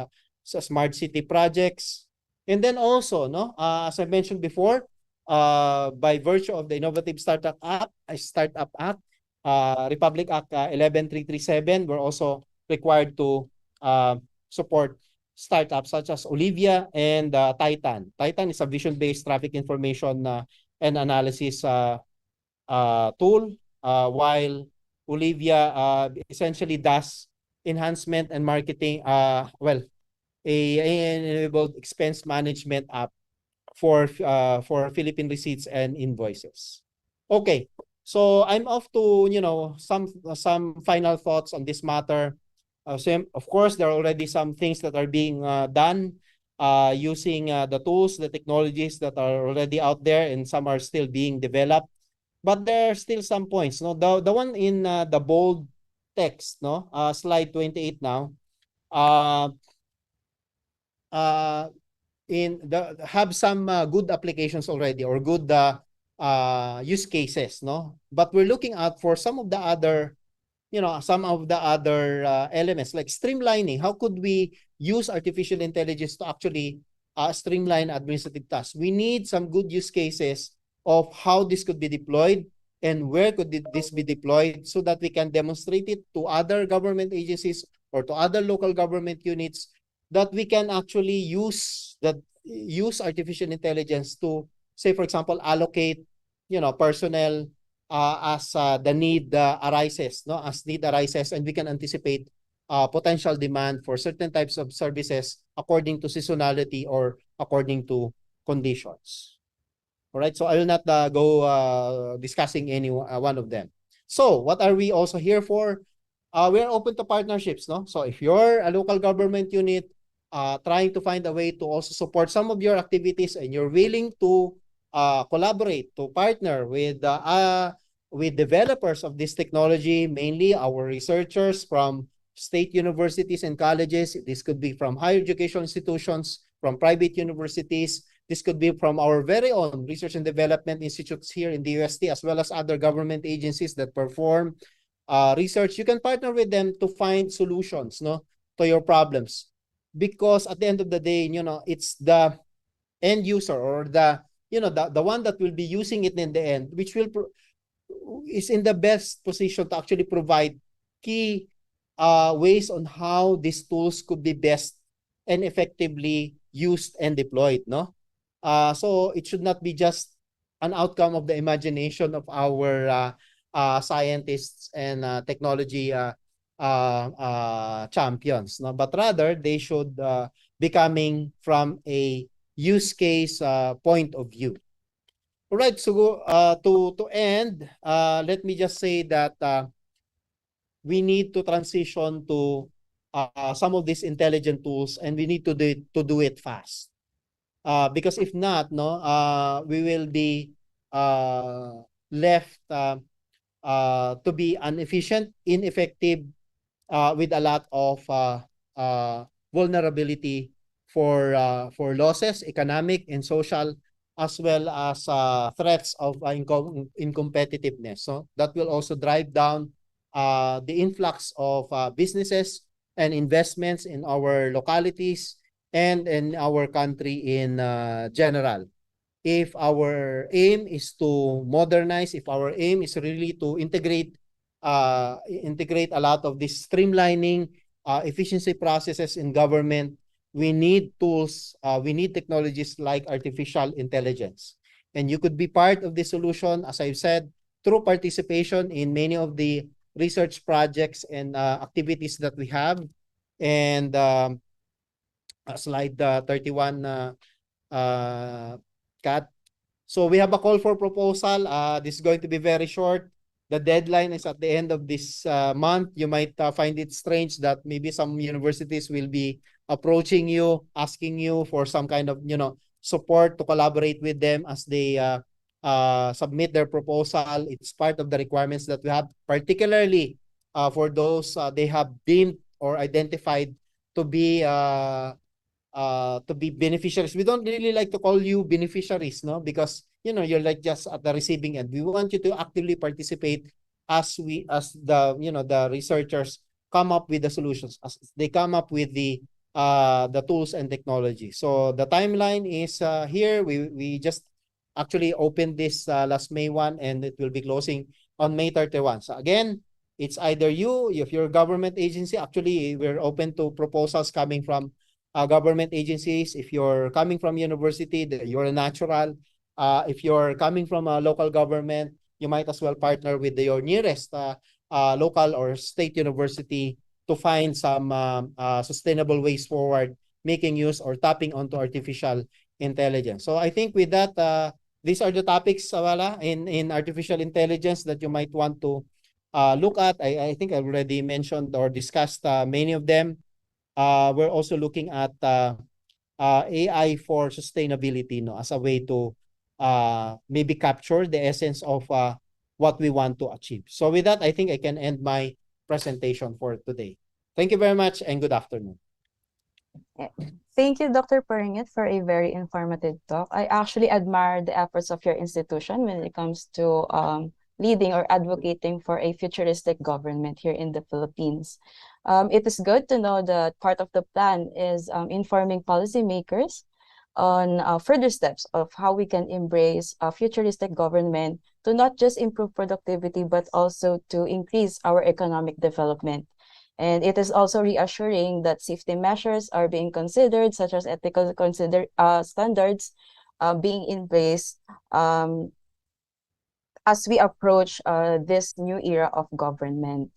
smart city projects. And then also, no, as I mentioned before, by virtue of the Innovative Startup Act, Republic Act 11337, we're also required to support startups such as Olivia and Titan. Titan is a vision-based traffic information and analysis tool, while Olivia essentially does enhancement and marketing, enabled expense management app for Philippine receipts and invoices. Okay, so I'm off to some final thoughts on this matter. So of course, there are already some things that are being done using the tools, the technologies that are already out there, and some are still being developed. But there are still some points. No, the one in the bold text, no, slide 28 now. Uh, uh, have some good applications already or good use cases, no. But we're looking at for some of the other elements like streamlining. How could we use artificial intelligence to actually streamline administrative tasks? We need some good use cases of how this could be deployed and where could this be deployed so that we can demonstrate it to other government agencies or to other local government units, that we can actually use artificial intelligence to, say, for example, allocate personnel as the need arises, no? As need arises, and we can anticipate potential demand for certain types of services according to seasonality or according to conditions. All right, so I will not go discussing any one of them. So what are we also here for? We are open to partnerships, no? So if you're a local government unit trying to find a way to also support some of your activities and you're willing to collaborate, to partner with developers of this technology, mainly our researchers from state universities and colleges. This could be from higher education institutions, from private universities. This could be from our very own research and development institutes here in the UST, as well as other government agencies that perform research. You can partner with them to find solutions, no, to your problems. Because at the end of the day, it's the end user or the one that will be using it in the end, which is in the best position to actually provide key ways on how these tools could be best and effectively used and deployed, no? So it should not be just an outcome of the imagination of our scientists and technology champions, no? But rather they should be coming from a use case point of view. All right, so to end, let me just say that we need to transition to some of these intelligent tools, and we need to do it fast. Because if not, no, we will be left to be inefficient, ineffective, with a lot of vulnerability for losses, economic and social, as well as threats of incompetitiveness. So that will also drive down the influx of businesses and investments in our localities and in our country in general. If our aim is to modernize, if our aim is really to integrate a lot of this streamlining efficiency processes in government, we need tools, we need technologies like artificial intelligence. And you could be part of the solution, as I've said, through participation in many of the research projects and activities that we have. And slide 31, Kat. So we have a call for proposal. This is going to be very short. The deadline is at the end of this month. You might find it strange that maybe some universities will be approaching you, asking you for some kind of, support to collaborate with them as they submit their proposal. It's part of the requirements that we have, particularly for those they have deemed or identified to be beneficiaries. We don't really like to call you beneficiaries, no, because you're like just at the receiving end. We want you to actively participate as the researchers come up with the solutions, as they come up with the tools and technology. So the timeline is here. We just actually opened this last May 1, and it will be closing on May 31. So again, it's either you, if you're a government agency. Actually, we're open to proposals coming from government agencies. If you're coming from university, you're a natural. If you're coming from a local government, you might as well partner with your nearest local or state university to find some sustainable ways forward, making use or tapping onto artificial intelligence. So I think with that, these are the topics, Wala, in artificial intelligence that you might want to look at. I think I already mentioned or discussed many of them. We're also looking at AI for sustainability, no, as a way to maybe capture the essence of what we want to achieve. So with that, I think I can end my presentation for today. Thank you very much and good afternoon. Thank you, Dr. Peringit, for a very informative talk. I actually admire the efforts of your institution when it comes to leading or advocating for a futuristic government here in the Philippines. It is good to know that part of the plan is informing policymakers on further steps of how we can embrace a futuristic government to not just improve productivity, but also to increase our economic development. And it is also reassuring that safety measures are being considered, such as ethical standards being in place as we approach this new era of government.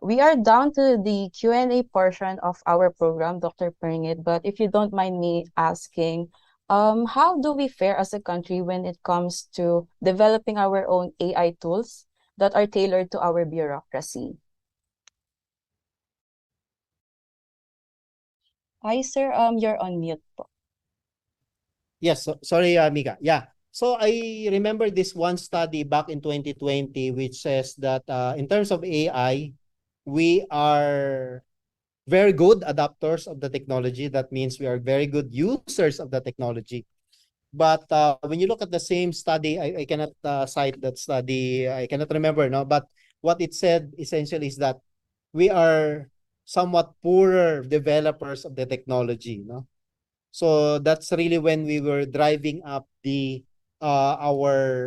We are down to the Q&A portion of our program, Dr. Pringit, but if you don't mind me asking, how do we fare as a country when it comes to developing our own AI tools that are tailored to our bureaucracy? Hi, sir. You're on mute po. Yes, sorry, Mika. Yeah. So I remember this one study back in 2020 which says that in terms of AI, we are very good adapters of the technology. That means we are very good users of the technology. But when you look at the same study, I cannot cite that study. I cannot remember, no. But what it said essentially is that we are somewhat poorer developers of the technology, no. So that's really when we were driving up the our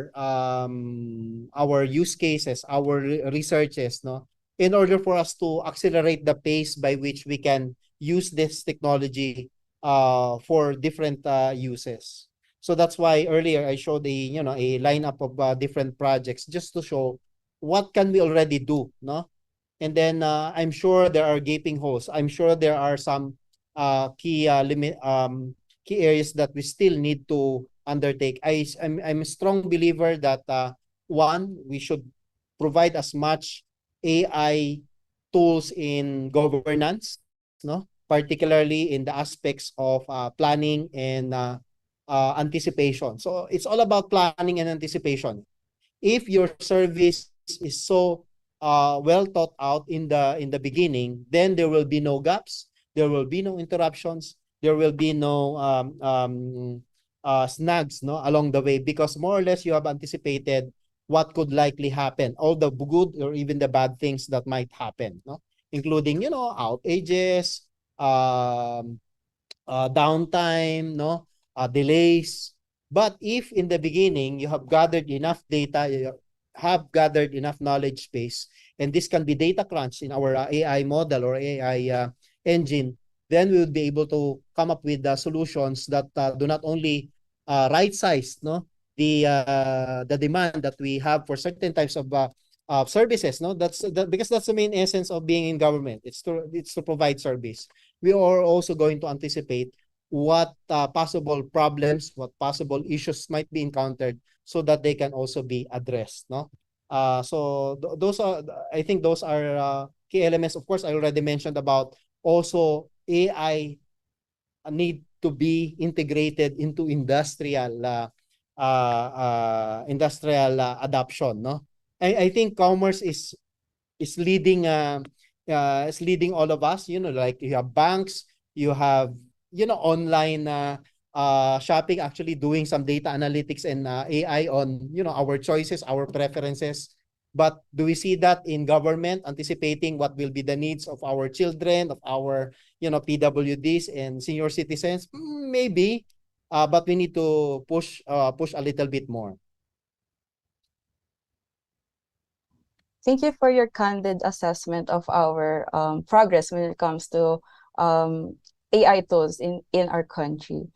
use cases, our researches, no, in order for us to accelerate the pace by which we can use this technology for different uses. So that's why earlier I showed a lineup of different projects just to show what can we already do, no? And then I'm sure there are gaping holes. I'm sure there are some key areas that we still need to undertake. I'm a strong believer that one, we should provide as much AI tools in governance, no? Particularly in the aspects of planning and anticipation. So it's all about planning and anticipation. If your service is so well thought out in the beginning, then there will be no gaps, there will be no interruptions, there will be no snags, no, along the way, because more or less you have anticipated what could likely happen, all the good or even the bad things that might happen, no, including outages, um downtime, no, delays. But if in the beginning you have gathered enough data, you have gathered enough knowledge base, and this can be data crunch in our AI model or AI engine, then we would be able to come up with solutions that do not only right size, no, the demand that we have for certain types of services, no, because that's the main essence of being in government. It's to provide service. We are also going to anticipate what possible problems, what possible issues might be encountered so that they can also be addressed, no? So those are, I think those are key elements. Of course, I already mentioned about also AI need to be integrated into industrial adoption, no? I think commerce is leading all of us, like you have banks, you have online shopping, actually doing some data analytics and AI on our choices, our preferences. But do we see that in government anticipating what will be the needs of our children, of our PWDs and senior citizens? Maybe, but we need to push a little bit more. Thank you for your candid assessment of our progress when it comes to AI tools in our country.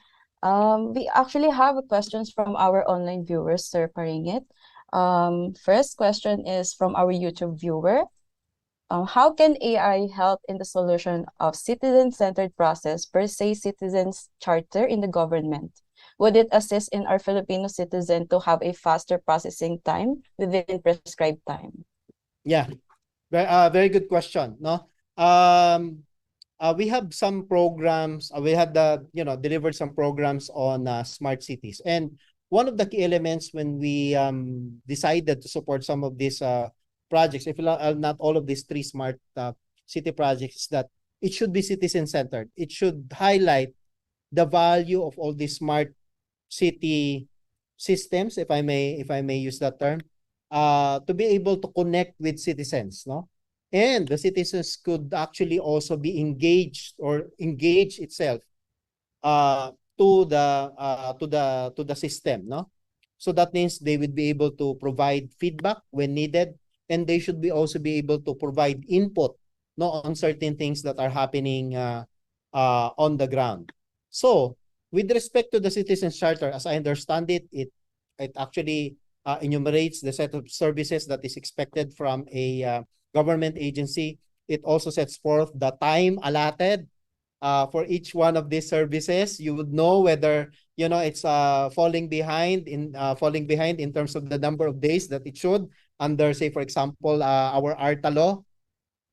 We actually have questions from our online viewers, Sir Paringit. First question is from our YouTube viewer. How can AI help in the solution of citizen-centered process per se citizens charter in the government? Would it assist in our Filipino citizen to have a faster processing time within prescribed time? Yeah, very good question, no? We have some programs. We had delivered some programs on smart cities, and one of the key elements when we decided to support some of these projects, if not all of these three smart city projects, is that it should be citizen centered. It should highlight the value of all these smart city systems, if I may use that term, to be able to connect with citizens, no? And the citizens could actually also be engaged or engage itself to the system, no? So that means they would be able to provide feedback when needed, and they should be also be able to provide input, no, on certain things that are happening on the ground. So with respect to the Citizens Charter, as I understand it, it actually enumerates the set of services that is expected from a government agency. It also sets forth the time allotted for each one of these services. You would know whether it's falling behind in terms of the number of days that it should under, say, for example, our ARTA law.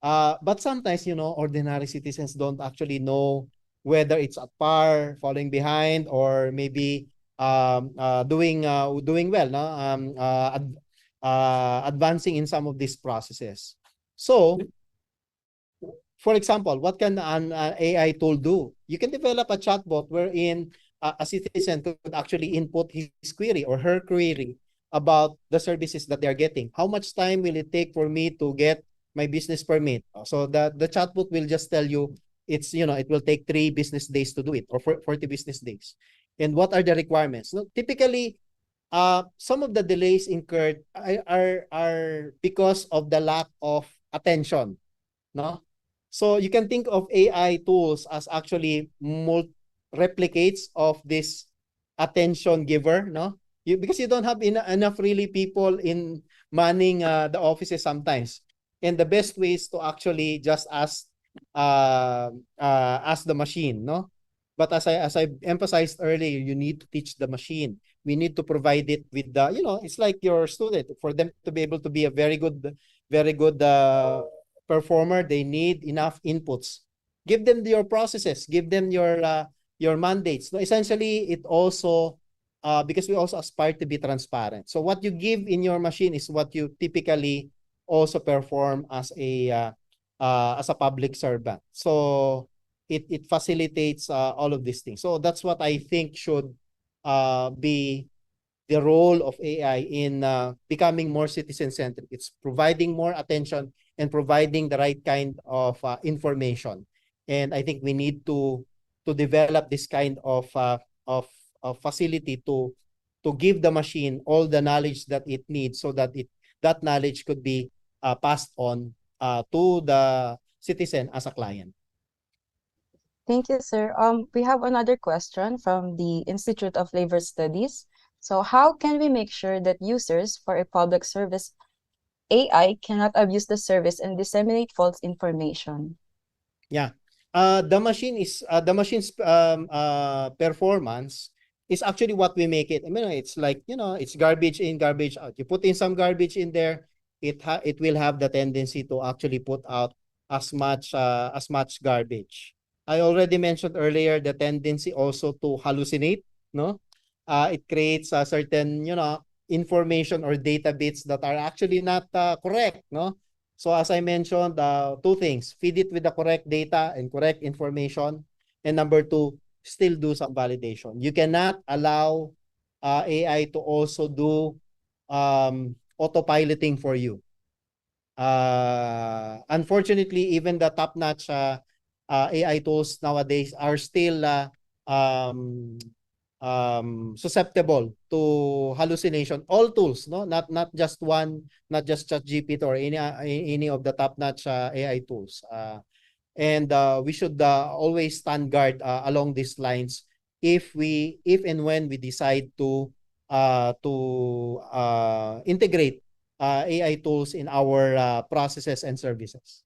But sometimes, ordinary citizens don't actually know whether it's at par, falling behind, or maybe doing well, no? Advancing in some of these processes. So, for example, what can an AI tool do? You can develop a chatbot wherein a citizen could actually input his query or her query about the services that they are getting. How much time will it take for me to get my business permit? So the chatbot will just tell you it will take 3 business days to do it, or 40 business days. And what are the requirements? No, typically, some of the delays incurred are because of the lack of attention, no? So you can think of AI tools as actually replicates of this attention giver, no? Because you don't have enough really people in manning the offices sometimes. And the best way is to actually just ask the machine, no? But as I emphasized earlier, you need to teach the machine. We need to provide it with it's like your student. For them to be able to be a very good performer, they need enough inputs. Give them your processes, give them your mandates. So essentially, it also because we also aspire to be transparent. So what you give in your machine is what you typically also perform as a public servant. So it facilitates all of these things. So that's what I think should be the role of AI in becoming more citizen-centric. It's providing more attention and providing the right kind of information. And I think we need to develop this kind of facility to give the machine all the knowledge that it needs, so that that knowledge could be passed on to the citizen as a client. Thank you, sir. We have another question from the Institute of Labor Studies. So how can we make sure that users for a public service AI cannot abuse the service and disseminate false information? Yeah. The machine's performance is actually what we make it. I mean, it's like, it's garbage in, garbage out. You put in some garbage in there, it will have the tendency to actually put out as much garbage. I already mentioned earlier the tendency also to hallucinate, no? It creates a certain, information or data bits that are actually not correct, no? So as I mentioned, 2 things: feed it with the correct data and correct information, and number 2, still do some validation. You cannot allow AI to also do autopiloting for you. Unfortunately, even the top-notch AI tools nowadays are still um, susceptible to hallucination. All tools, no, not just one, not just ChatGPT or any of the top-notch AI tools. And we should always stand guard along these lines if and when we decide to integrate AI tools in our processes and services.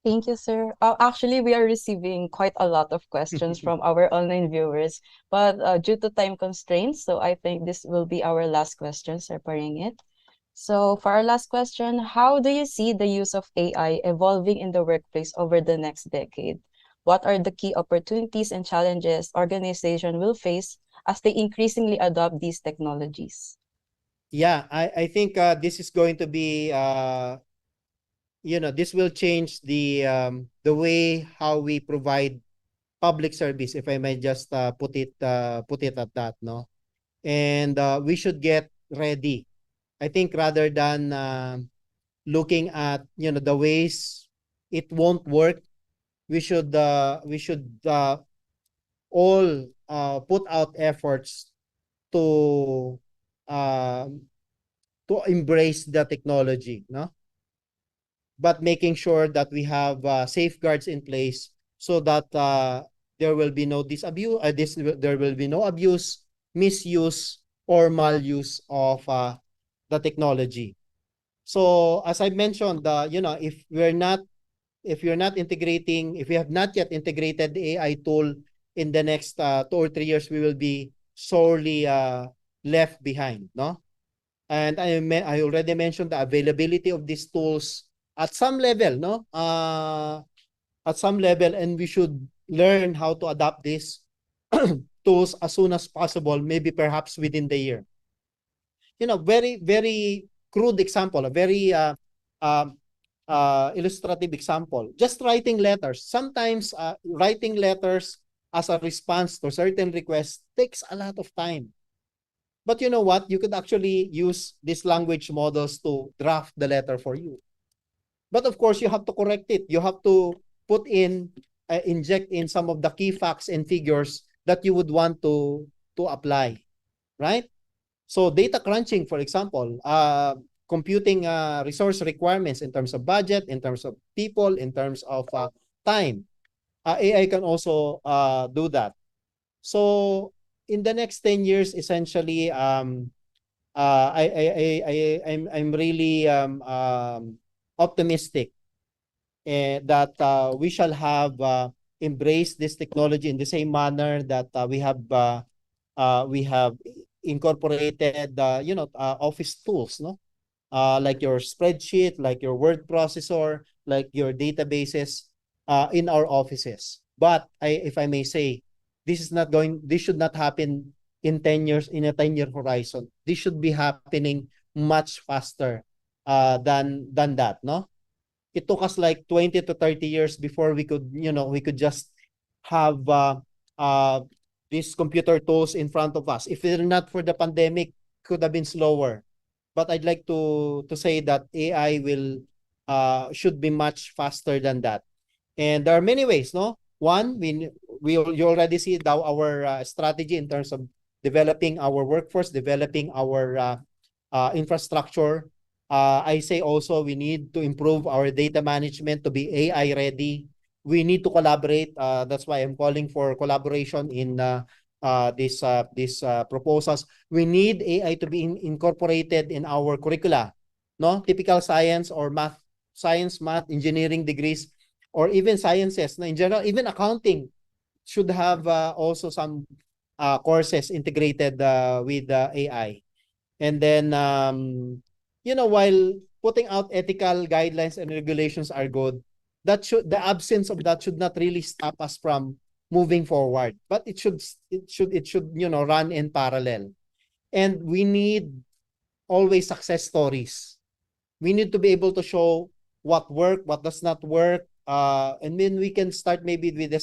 Thank you, sir. Actually, we are receiving quite a lot of questions from our online viewers, but due to time constraints, so I think this will be our last question, Sir Paringit. So for our last question, how do you see the use of AI evolving in the workplace over the next decade? What are the key opportunities and challenges organizations will face as they increasingly adopt these technologies? Yeah, I think this is going to be this will change the way how we provide public service, if I may just put it at that, no? And we should get ready. I think rather than looking at the ways it won't work, we should all put out efforts to uh, to embrace the technology, no? But making sure that we have safeguards in place so that there will be no there will be no abuse, misuse or maluse of the technology. So as I mentioned, if you're not integrating, if we have not yet integrated the AI tool in the next 2 or 3 years, we will be sorely left behind, no? And I already mentioned the availability of these tools at some level, no? At some level, and we should learn how to adapt these tools as soon as possible, maybe perhaps within the year. Very, very crude example, a very um, illustrative example. Just writing letters. Sometimes writing letters as a response to certain requests takes a lot of time. But you know what? You could actually use these language models to draft the letter for you. But of course, you have to correct it. You have to inject in some of the key facts and figures that you would want to apply, right? So data crunching, for example, computing resource requirements in terms of budget, in terms of people, in terms of time. AI can also do that. So in the next 10 years, essentially, I'm really optimistic that we shall have embraced this technology in the same manner that we have incorporated office tools, no? Like your spreadsheet, like your word processor, like your databases in our offices. But if I may say, this should not happen in 10 years, in a 10-year horizon. This should be happening much faster than that, no? It took us like 20 to 30 years before we could just have uh, these computer tools in front of us. If it were not for the pandemic, could have been slower. But I'd like to say that AI will should be much faster than that. And there are many ways, no? One, you already see our strategy in terms of developing our workforce, developing our infrastructure. I say also we need to improve our data management to be AI ready. We need to collaborate. That's why I'm calling for collaboration in these proposals. We need AI to be incorporated in our curricula. No, typical science or math, engineering degrees, or even sciences. No, in general, even accounting should have also some courses integrated with AI. And then, while putting out ethical guidelines and regulations are good, the absence of that should not really stop us from moving forward. But it should run in parallel. And we need always success stories. We need to be able to show what worked, what does not work, and then we can start maybe with the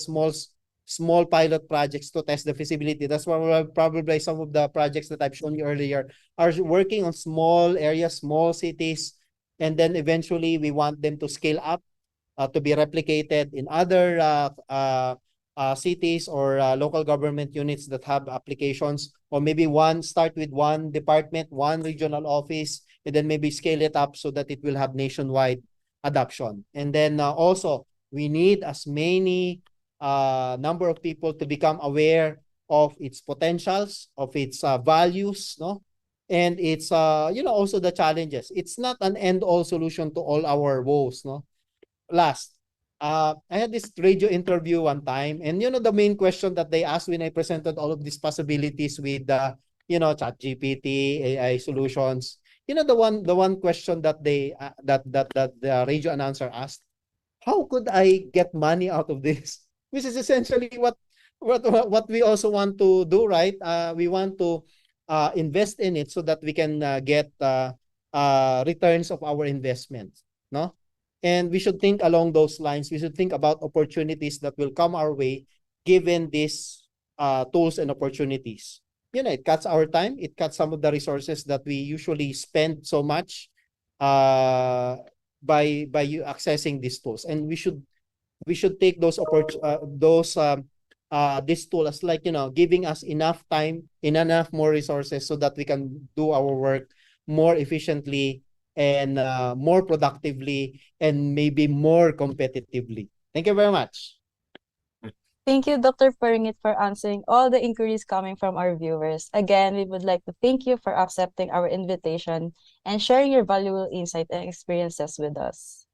small pilot projects to test the feasibility. That's why probably some of the projects that I've shown you earlier are working on small areas, small cities, and then eventually we want them to scale up to be replicated in other cities or local government units that have applications, or maybe start with one department, one regional office, and then maybe scale it up so that it will have nationwide adoption. And then also, we need as many number of people to become aware of its potentials, of its values, no? And it's also the challenges. It's not an end-all solution to all our woes, no? Last, I had this radio interview one time, and the main question that they asked when I presented all of these possibilities with ChatGPT, AI solutions, the one question that that the radio announcer asked, how could I get money out of this? Which is essentially what we also want to do, right? We want to invest in it so that we can get returns of our investments, no? And we should think along those lines. We should think about opportunities that will come our way given these tools and opportunities. It cuts our time. It cuts some of the resources that we usually spend so much by you accessing these tools. And we should take this tool as, like, giving us enough time, enough more resources so that we can do our work more efficiently and more productively and maybe more competitively. Thank you very much. Thank you, Dr. Peringit, for answering all the inquiries coming from our viewers. Again, we would like to thank you for accepting our invitation and sharing your valuable insight and experiences with us.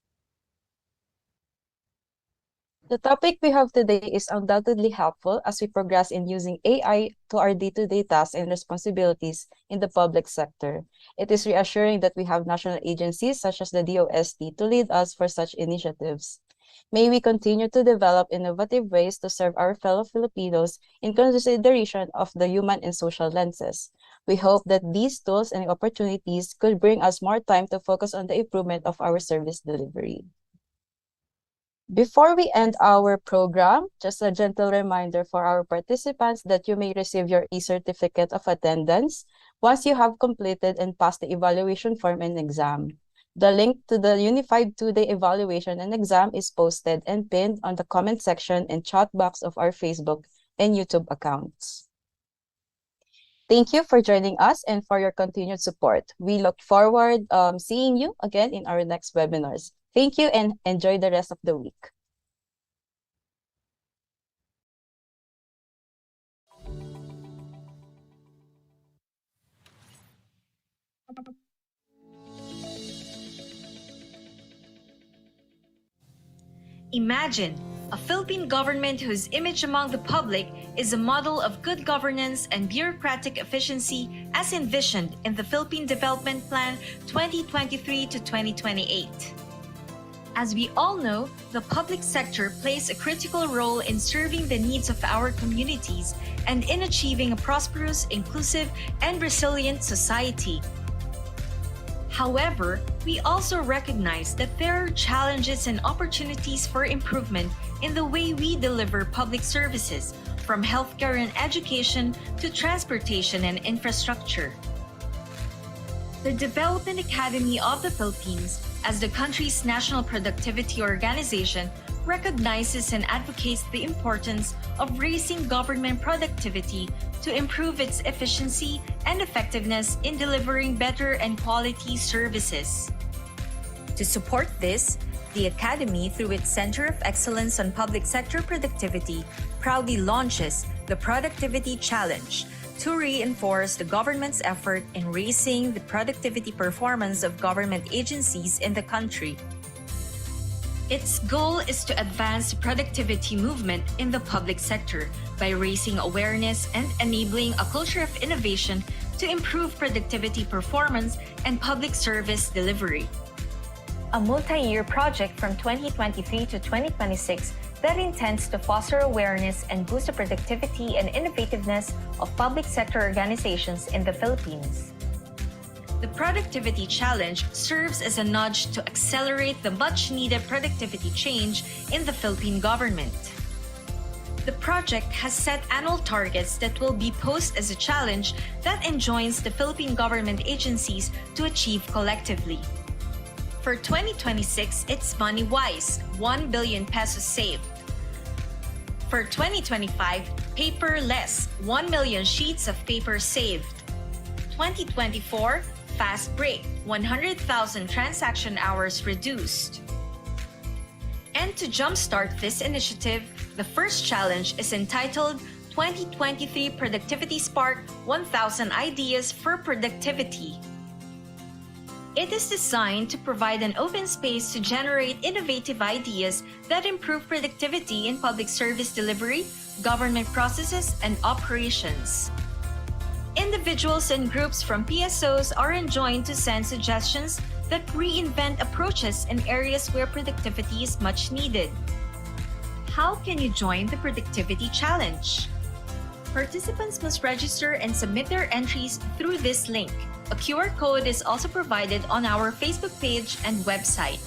The topic we have today is undoubtedly helpful as we progress in using AI to our day-to-day tasks and responsibilities in the public sector. It is reassuring that we have national agencies such as the DOST to lead us for such initiatives. May we continue to develop innovative ways to serve our fellow Filipinos in consideration of the human and social lenses. We hope that these tools and opportunities could bring us more time to focus on the improvement of our service delivery. Before we end our program, just a gentle reminder for our participants that you may receive your e-certificate of attendance once you have completed and passed the evaluation form and exam. The link to the Unified 2-Day Evaluation and Exam is posted and pinned on the comment section and chat box of our Facebook and YouTube accounts. Thank you for joining us and for your continued support. We look forward seeing you again in our next webinars. Thank you and enjoy the rest of the week. Imagine a Philippine government whose image among the public is a model of good governance and bureaucratic efficiency as envisioned in the Philippine Development Plan 2023 to 2028. As we all know, the public sector plays a critical role in serving the needs of our communities and in achieving a prosperous, inclusive, and resilient society. However, we also recognize that there are challenges and opportunities for improvement in the way we deliver public services, from healthcare and education to transportation and infrastructure. The Development Academy of the Philippines, as the country's national productivity organization, recognizes and advocates the importance of raising government productivity to improve its efficiency and effectiveness in delivering better and quality services. To support this, the Academy, through its Center of Excellence on Public Sector Productivity, proudly launches the Productivity Challenge to reinforce the government's effort in raising the productivity performance of government agencies in the country. Its goal is to advance the productivity movement in the public sector by raising awareness and enabling a culture of innovation to improve productivity performance and public service delivery. A multi-year project from 2023 to 2026 that intends to foster awareness and boost the productivity and innovativeness of public sector organizations in the Philippines. The Productivity Challenge serves as a nudge to accelerate the much-needed productivity change in the Philippine government. The project has set annual targets that will be posed as a challenge that enjoins the Philippine government agencies to achieve collectively. For 2026, it's money-wise, 1 billion pesos saved. For 2025, paperless, 1 million sheets of paper saved. 2024, fast break, 100,000 transaction hours reduced. And to jumpstart this initiative, the first challenge is entitled 2023 Productivity Spark 1,000 Ideas for Productivity. It is designed to provide an open space to generate innovative ideas that improve productivity in public service delivery, government processes, and operations. Individuals and groups from PSOs are enjoined to send suggestions that reinvent approaches in areas where productivity is much needed. How can you join the Productivity Challenge? Participants must register and submit their entries through this link. A QR code is also provided on our Facebook page and website.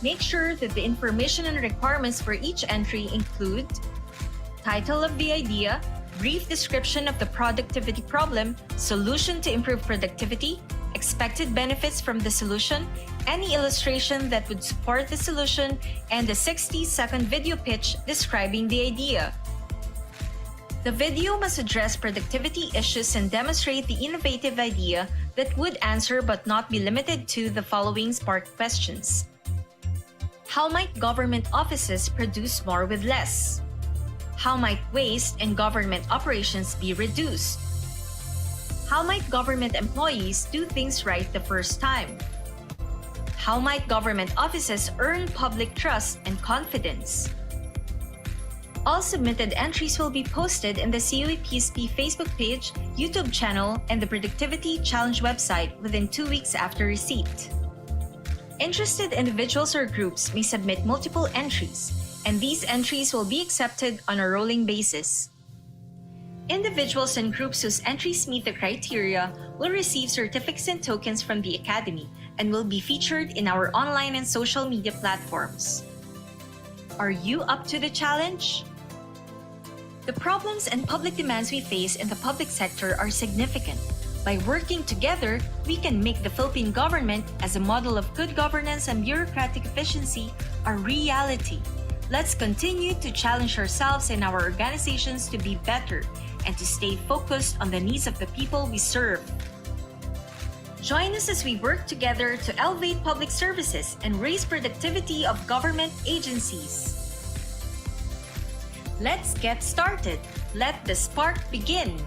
Make sure that the information and requirements for each entry include title of the idea, brief description of the productivity problem, solution to improve productivity, expected benefits from the solution, any illustration that would support the solution, and a 60-second video pitch describing the idea. The video must address productivity issues and demonstrate the innovative idea that would answer but not be limited to the following Spark questions. How might government offices produce more with less? How might waste in government operations be reduced? How might government employees do things right the first time? How might government offices earn public trust and confidence? All submitted entries will be posted in the CUE-PSP Facebook page, YouTube channel, and the Productivity Challenge website within 2 weeks after receipt. Interested individuals or groups may submit multiple entries, and these entries will be accepted on a rolling basis. Individuals and groups whose entries meet the criteria will receive certificates and tokens from the Academy and will be featured in our online and social media platforms. Are you up to the challenge? The problems and public demands we face in the public sector are significant. By working together, we can make the Philippine government as a model of good governance and bureaucratic efficiency a reality. Let's continue to challenge ourselves and our organizations to be better and to stay focused on the needs of the people we serve. Join us as we work together to elevate public services and raise productivity of government agencies. Let's get started. Let the spark begin.